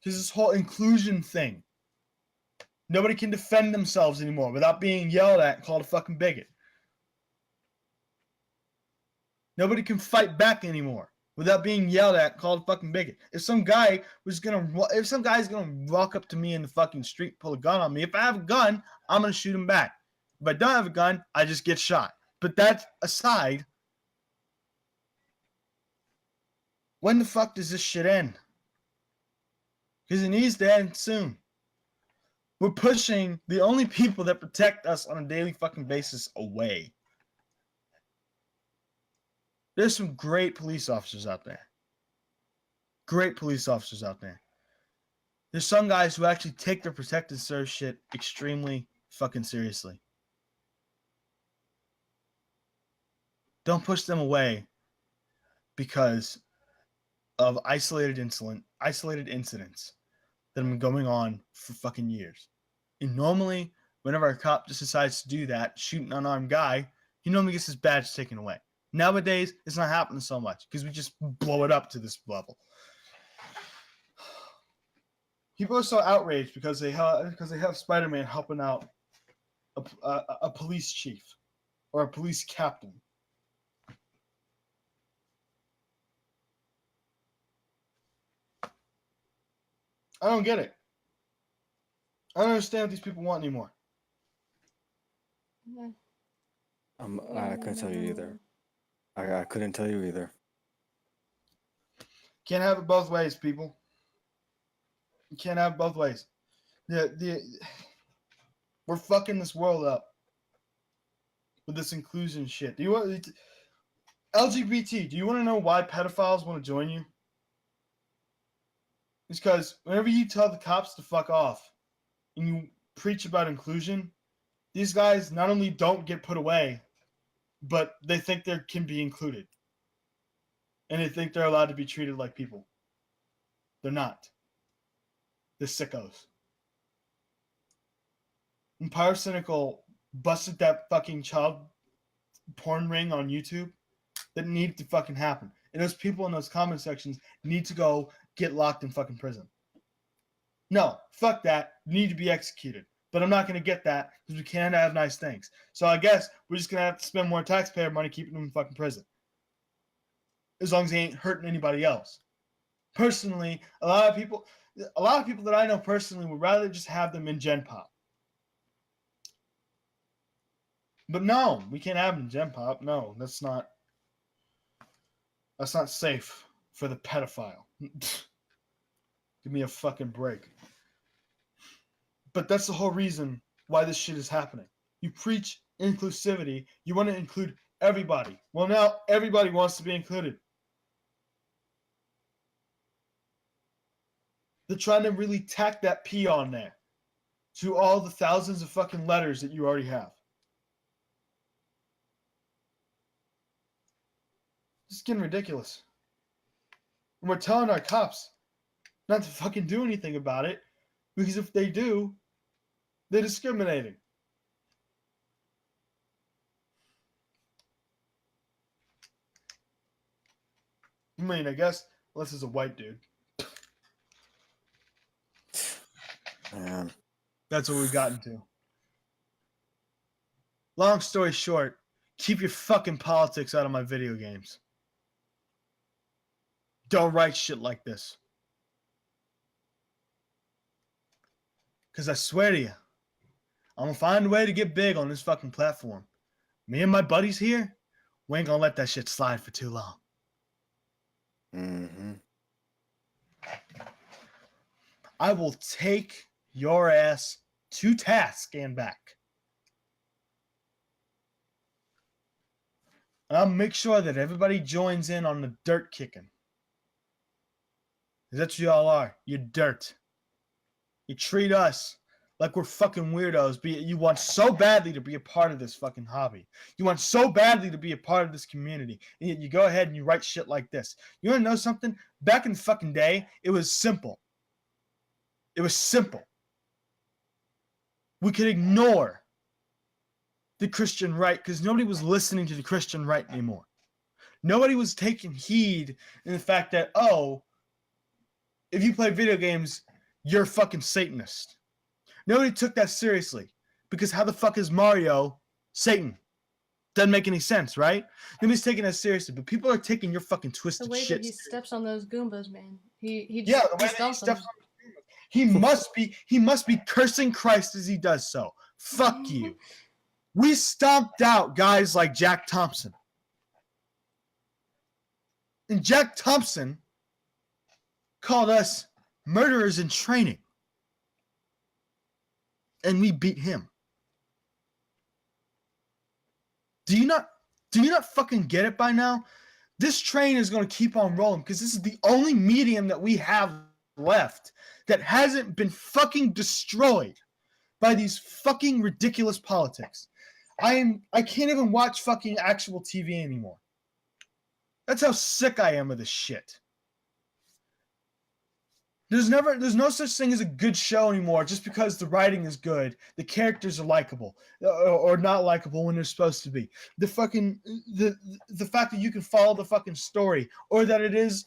Because this whole inclusion thing. Nobody can defend themselves anymore without being yelled at and called a fucking bigot. Nobody can fight back anymore. without being yelled at, called a fucking bigot. If some guy's gonna walk up to me in the fucking street, pull a gun on me, if I have a gun, I'm gonna shoot him back. If I don't have a gun, I just get shot. But that aside, when the fuck does this shit end? Because it needs to end soon. We're pushing the only people that protect us on a daily fucking basis away. There's some great police officers out there. Great police officers out there. There's some guys who actually take their protect and serve shit extremely fucking seriously. Don't push them away because of isolated incidents that have been going on for fucking years. And normally, whenever a cop just decides to do that, shoot an unarmed guy, he normally gets his badge taken away. Nowadays, it's not happening so much because we just blow it up to this level. People are so outraged because they have Spider-Man helping out a police chief or a police captain. I don't get it. I don't understand what these people want anymore. I couldn't tell you either. I couldn't tell you either. Can't have it both ways, people. You can't have it both ways. We're fucking this world up with this inclusion shit. Do you want LGBT? Do you want to know why pedophiles want to join you? It's because whenever you tell the cops to fuck off and you preach about inclusion, these guys not only don't get put away, but they think they can be included. And they think they're allowed to be treated like people. They're not. They're sickos. And Pyrocynical busted that fucking child porn ring on YouTube that needed to fucking happen. And those people in those comment sections need to go get locked in fucking prison. No, fuck that. Need to be executed. But I'm not going to get that because we can't have nice things. So I guess we're just going to have to spend more taxpayer money keeping them in fucking prison. As long as they ain't hurting anybody else. Personally, a lot of people that I know personally would rather just have them in Gen Pop. But no, we can't have them in Gen Pop. No, that's not safe for the pedophile. Give me a fucking break. But that's the whole reason why this shit is happening. You preach inclusivity. You want to include everybody. Well, now everybody wants to be included. They're trying to really tack that P on there to all the thousands of fucking letters that you already have. It's getting ridiculous. And we're telling our cops not to fucking do anything about it because if they do, they're discriminating. I mean, I guess, unless it's a white dude. That's what we've gotten to. Long story short, keep your fucking politics out of my video games. Don't write shit like this. Because I swear to you, I'm going to find a way to get big on this fucking platform. Me and my buddies here, we ain't going to let that shit slide for too long. Mm-hmm. I will take your ass to task and back. And I'll make sure that everybody joins in on the dirt kicking. Because that's what y'all are. You're dirt. You treat us like we're fucking weirdos. You want so badly to be a part of this fucking hobby. You want so badly to be a part of this community. And yet you go ahead and you write shit like this. You want to know something? Back in the fucking day, it was simple. It was simple. We could ignore the Christian right because nobody was listening to the Christian right anymore. Nobody was taking heed in the fact that, oh, if you play video games, you're a fucking Satanist. Nobody took that seriously because how the fuck is Mario Satan? Doesn't make any sense, right? Nobody's taking that seriously, but people are taking your fucking The twisted way shit. that he steps on those Goombas, man. He Yeah, just the way he that he stomps steps them. on he must be cursing Christ as he does so. Fuck you. We stomped out guys like Jack Thompson. And Jack Thompson called us murderers in training. And we beat him. Do you not fucking get it by now? This train is going to keep on rolling because this is the only medium that we have left that hasn't been fucking destroyed by these fucking ridiculous politics. I can't even watch fucking actual TV anymore. That's how sick I am of this shit. There's no such thing as a good show anymore just because the writing is good, the characters are likable or not likable when they're supposed to be. The fact that you can follow the fucking story, or that it is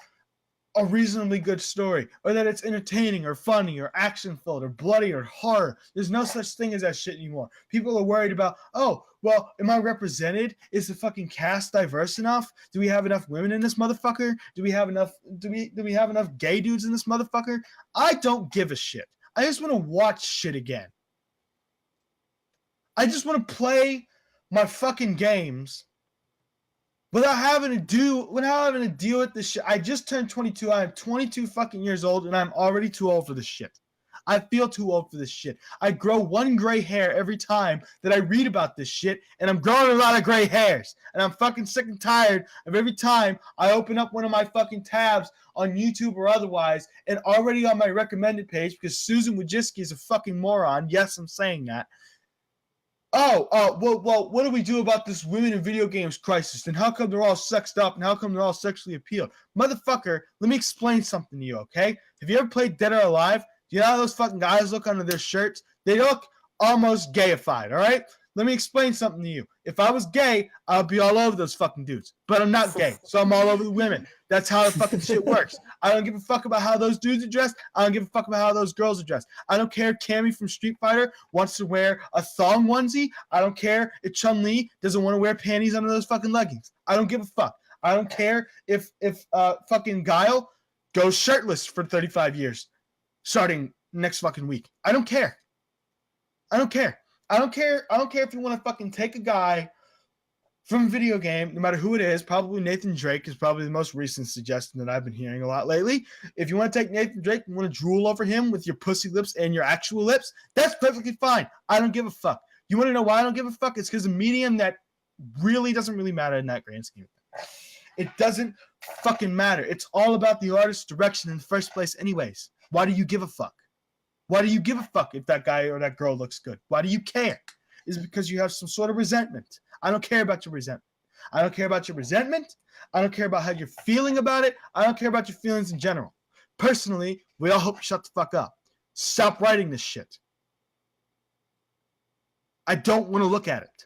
a reasonably good story, or that it's entertaining or funny or action filled or bloody or horror. There's no such thing as that shit anymore. People are worried about, oh, well, am I represented? Is the fucking cast diverse enough? Do we have enough women in this motherfucker? Do we have enough gay dudes in this motherfucker? I don't give a shit. I just want to watch shit again. I just want to play my fucking games without having to deal with this shit. I just turned 22. I am 22 fucking years old, and I'm already too old for this shit. I feel too old for this shit. I grow one gray hair every time that I read about this shit, and I'm growing a lot of gray hairs. And I'm fucking sick and tired of every time I open up one of my fucking tabs on YouTube or otherwise, and already on my recommended page, because Susan Wojcicki is a fucking moron. Yes, I'm saying that. Well, what do we do about this women in video games crisis? And how come they're all sexed up? And how come they're all sexually appealed? Motherfucker, let me explain something to you, okay? Have you ever played Dead or Alive? Do you know how those fucking guys look under their shirts? They look almost gayified, all right? Let me explain something to you. If I was gay, I'd be all over those fucking dudes. But I'm not gay, so I'm all over the women. That's how the fucking shit works. I don't give a fuck about how those dudes are dressed. I don't give a fuck about how those girls are dressed. I don't care if Cammy from Street Fighter wants to wear a thong onesie. I don't care if Chun-Li doesn't want to wear panties under those fucking leggings. I don't give a fuck. I don't care if fucking Guile goes shirtless for 35 years, starting next fucking week. I don't care. I don't care. I don't care if you want to fucking take a guy from a video game, no matter who it is. Probably Nathan Drake is probably the most recent suggestion that I've been hearing a lot lately. If you want to take Nathan Drake and want to drool over him with your pussy lips and your actual lips, that's perfectly fine. I don't give a fuck. You want to know why I don't give a fuck? It's because a medium that really doesn't really matter in that grand scheme. It doesn't fucking matter. It's all about the artist's direction in the first place anyways. Why do you give a fuck? Why do you give a fuck if that guy or that girl looks good? Why do you care? Is it because you have some sort of resentment? I don't care about your resentment. I don't care about your resentment. I don't care about how you're feeling about it. I don't care about your feelings in general. Personally, we all hope you shut the fuck up. Stop writing this shit. I don't want to look at it.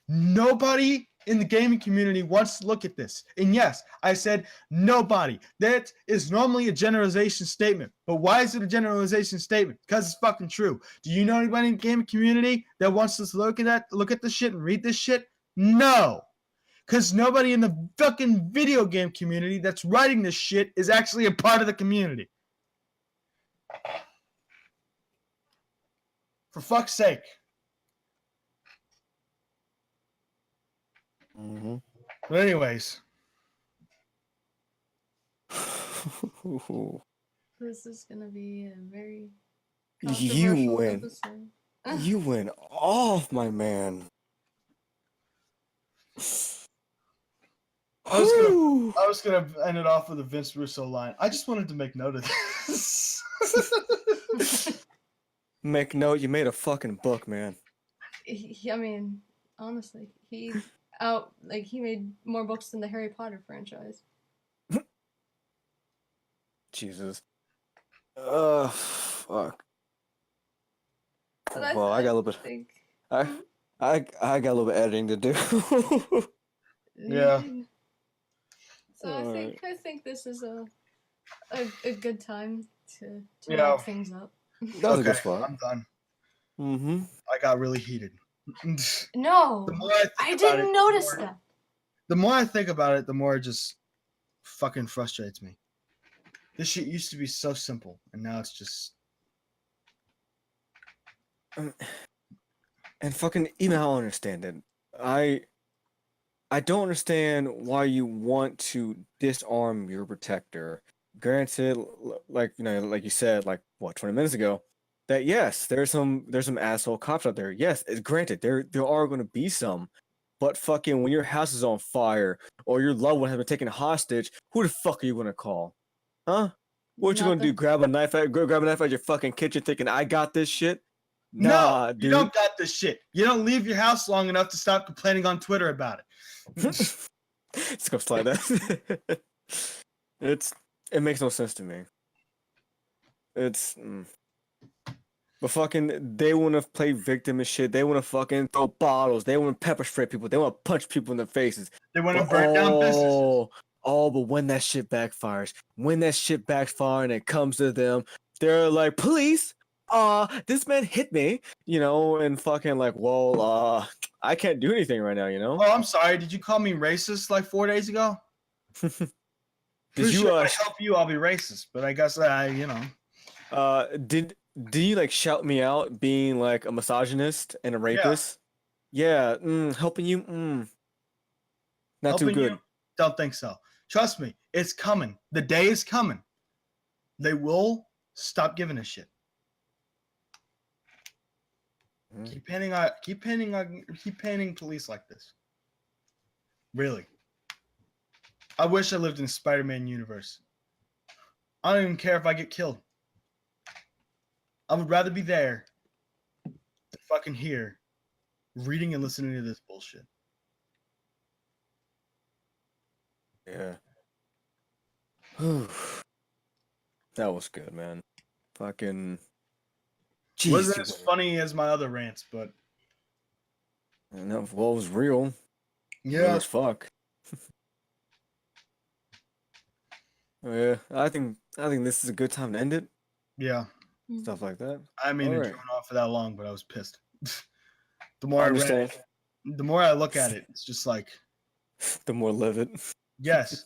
Nobody in the gaming community wants to look at this. And yes, I said nobody. That is normally a generalization statement. But why is it a generalization statement? Because it's fucking true. Do you know anybody in the gaming community that wants us to look at this shit and read this shit? No. Because nobody in the fucking video game community that's writing this shit is actually a part of the community. For fuck's sake. Mm-hmm. But anyways. This is gonna be a very You controversial win. episode. You went off, my man. I was gonna end it off with a Vince Russo line. I just wanted to make note of this. Make note, you made a fucking book, man. I mean, honestly, he made more books than the Harry Potter franchise. Jesus. Fuck. But Well, I got a little bit. I got a little bit editing to do. Yeah. So I think this is a good time to Yeah. wrap things up. That was a good spot. I'm done. Mm-hmm. I got really heated. No, The more I think I about didn't it, notice the more, that. the more I think about it, the more it just fucking frustrates me. This shit used to be so simple, and now it's just And fucking even I don't understand it. I I don't understand why you want to disarm your protector. Granted, like like you said, like what 20 minutes ago, that yes, there's some asshole cops out there. Yes, it's granted there are going to be some, but fucking when your house is on fire or your loved one has been taken hostage, who the fuck are you going to call? Huh? What you gonna do? Nothing. Grab a knife out your fucking kitchen, thinking I got this shit? no. Nah, You dude. don't got this shit. You don't leave your house long enough to stop complaining on Twitter about it. Let's go slide that. it's it makes no sense to me. It's but fucking they want to play victim and shit. They want to fucking throw bottles. They want to pepper spray people. They want to punch people in the faces. They want to But burn down businesses. but when that shit backfires, when that shit backfires and it comes to them, they're like, police. This man hit me, and fucking like, well, I can't do anything right now, Oh, I'm sorry. Did you call me racist like 4 days ago? Did Pretty you sure if I help you, I'll be racist. But I guess did you like shout me out being like a misogynist and a yeah, rapist? Yeah, helping you, not too helping you. good. Don't think so. Trust me, it's coming. The day is coming. They will stop giving a shit. Mhm. Keep painting police like this. Really. I wish I lived in Spider-Man universe. I don't even care if I get killed. I would rather be there than fucking here, reading and listening to this bullshit. Yeah. That was good, man. Fucking jeez, Wasn't you as were. funny as my other rants, but And that well, it was real. Real yeah, as fuck. Yeah, I think this is a good time to end it. yeah. Stuff like that. I mean All to right. drone on for that long, but I was pissed. The I more I read understand. it, the more I look at it, it's just like, The more livid. yes,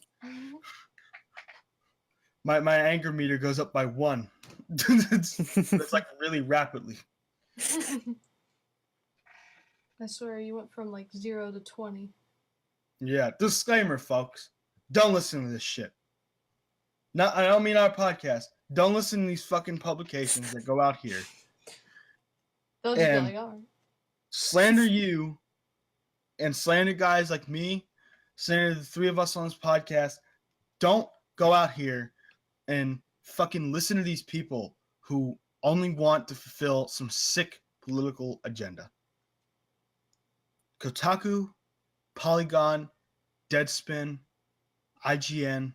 my anger meter goes up by 1. It's like really rapidly. I swear you went from like 0 to 20. Yeah. Disclaimer, folks. Don't listen to this shit. Not I don't mean our podcast. Don't listen to these fucking publications that go out here They'll just be and like, alright. slander you and slander guys like me, slander the 3 of us on this podcast. Don't go out here and fucking listen to these people who only want to fulfill some sick political agenda. Kotaku, Polygon, Deadspin, IGN,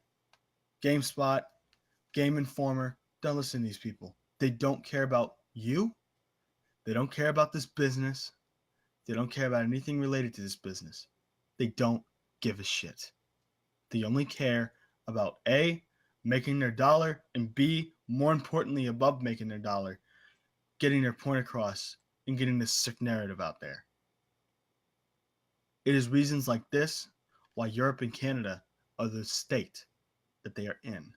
GameSpot, Game Informer. Don't listen to these people. They don't care about you. They don't care about this business. They don't care about anything related to this business. They don't give a shit. They only care about A, making their dollar, and B, more importantly, above making their dollar, getting their point across and getting this sick narrative out there. It is reasons like this why Europe and Canada are the state that they are in.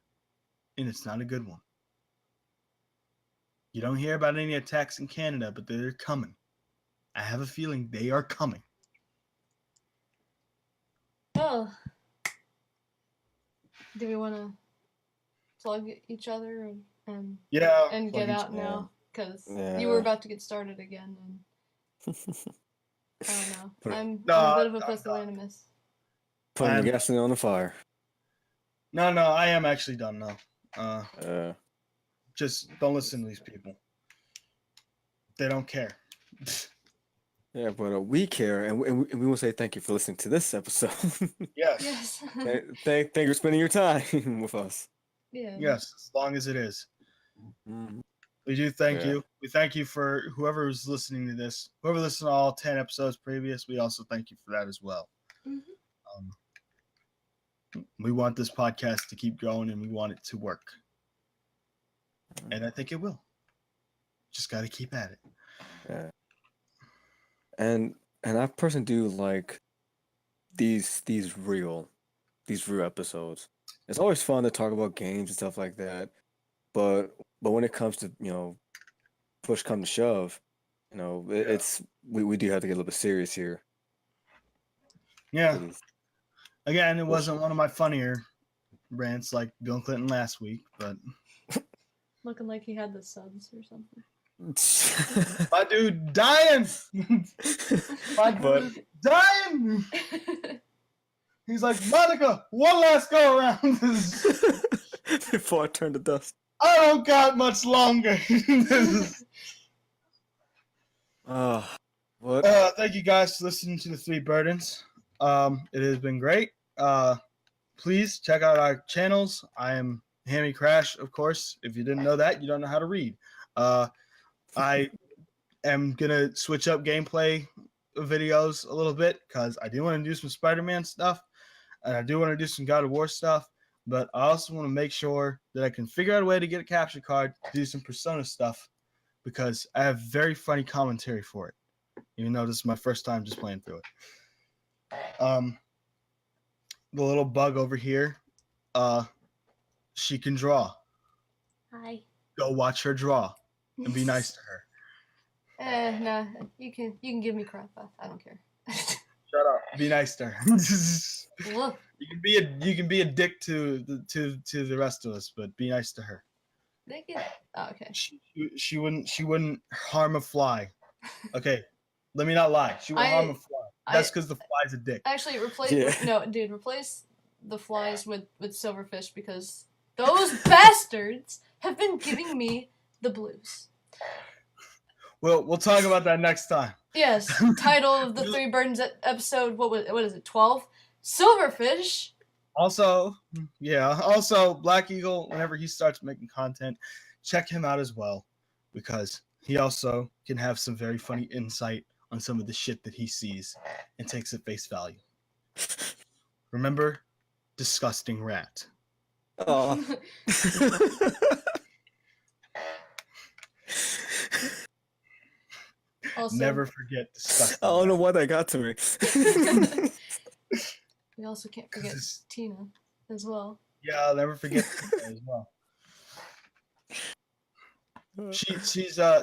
And it's not a good one. You don't hear about any attacks in Canada, but they're coming. I have a feeling they are coming. Oh. Do we want to plug each other and Yeah. get out now? Because you were Yeah. about to get started again, and I don't know. Put, I'm No, a bit of a I'm done. pusillanimous. putting the gasoline on the fire. No, I am actually done now. Just don't listen to these people. They don't care. Yeah, but we care, and we will say thank you for listening to this episode. Yes. Yes. Thank you for spending your time with us. Yeah. Yes, as long as it is. Mhm. We do thank Yeah. you. We thank you for whoever is listening to this. Whoever listened to all 10 episodes previous, we also thank you for that as well. Mm-hmm. We want this podcast to keep growing and we want it to work. And I think it will. Just got to keep at it. Yeah. and I personally do like these real episodes. It's always fun to talk about games and stuff like that, but when it comes to push come to shove, Yeah. it's we do have to get a little bit serious here. Yeah. 'Cause- Again, it well, wasn't one of my funnier rants like Bill Clinton last week, but Looking like he had the subs or something. my dude dying. My But dude dying. He's like, Monica, one last go around. before I turn to dust. I don't got much longer. What? Thank you guys for listening to the Three Burdens. It has been great. Please check out our channels. I am Hammy Crash, of course. If you didn't know that, you don't know how to read. I am gonna switch up gameplay videos a little bit because I do want to do some Spider-Man stuff, and I do want to do some God of War stuff. But I also want to make sure that I can figure out a way to get a capture card to do some Persona stuff because I have very funny commentary for it. Even though this is my first time just playing through it. The little bug over here, she can draw. Hi. Go watch her draw and be nice to her. Nah. You can give me crap. I don't care. Shut up. Be nice to her. Look. You can be a dick to the rest of us, but be nice to her. They get. Oh, okay. She wouldn't harm a fly. Okay, let me not lie. She wouldn't harm a fly. That's because the fly's a dick. Actually, replace Yeah. replace the flies with silverfish because those bastards have been giving me the blues. Well, we'll talk about that next time. Yes. Title of the Three Burdens episode. What is it? 12. Silverfish. Also, Black Eagle, whenever he starts making content, check him out as well, because he also can have some very funny insight on some of the shit that he sees and takes at face value. Remember, disgusting rat. Oh. Also, Never forget disgusting I don't know rat. why that got to me. we also can't forget Tina as well. Yeah, I'll never forget that as well.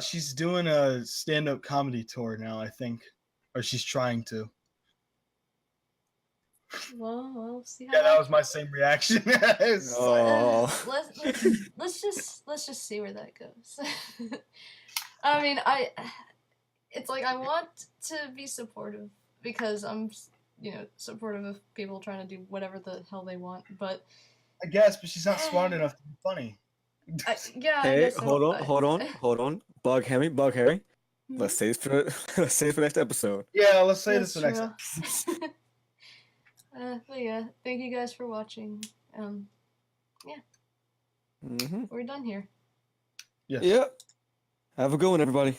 She's doing a stand-up comedy tour now, I think, or she's trying to. Well, we'll see how. Yeah, that was my same reaction. Oh. Let's just see where that goes. I mean, it's like I want to be supportive because I'm, supportive of people trying to do whatever the hell they want. But I guess, but she's not smart enough to be funny. yeah. I Hey, guess so, hold on. Bug Harry. Hmm? Let's save it for next episode. Yeah, let's say That's this for next time. true. But yeah, thank you guys for watching. Mm-hmm. We're done here. Yes. Yep. Have a good one, everybody.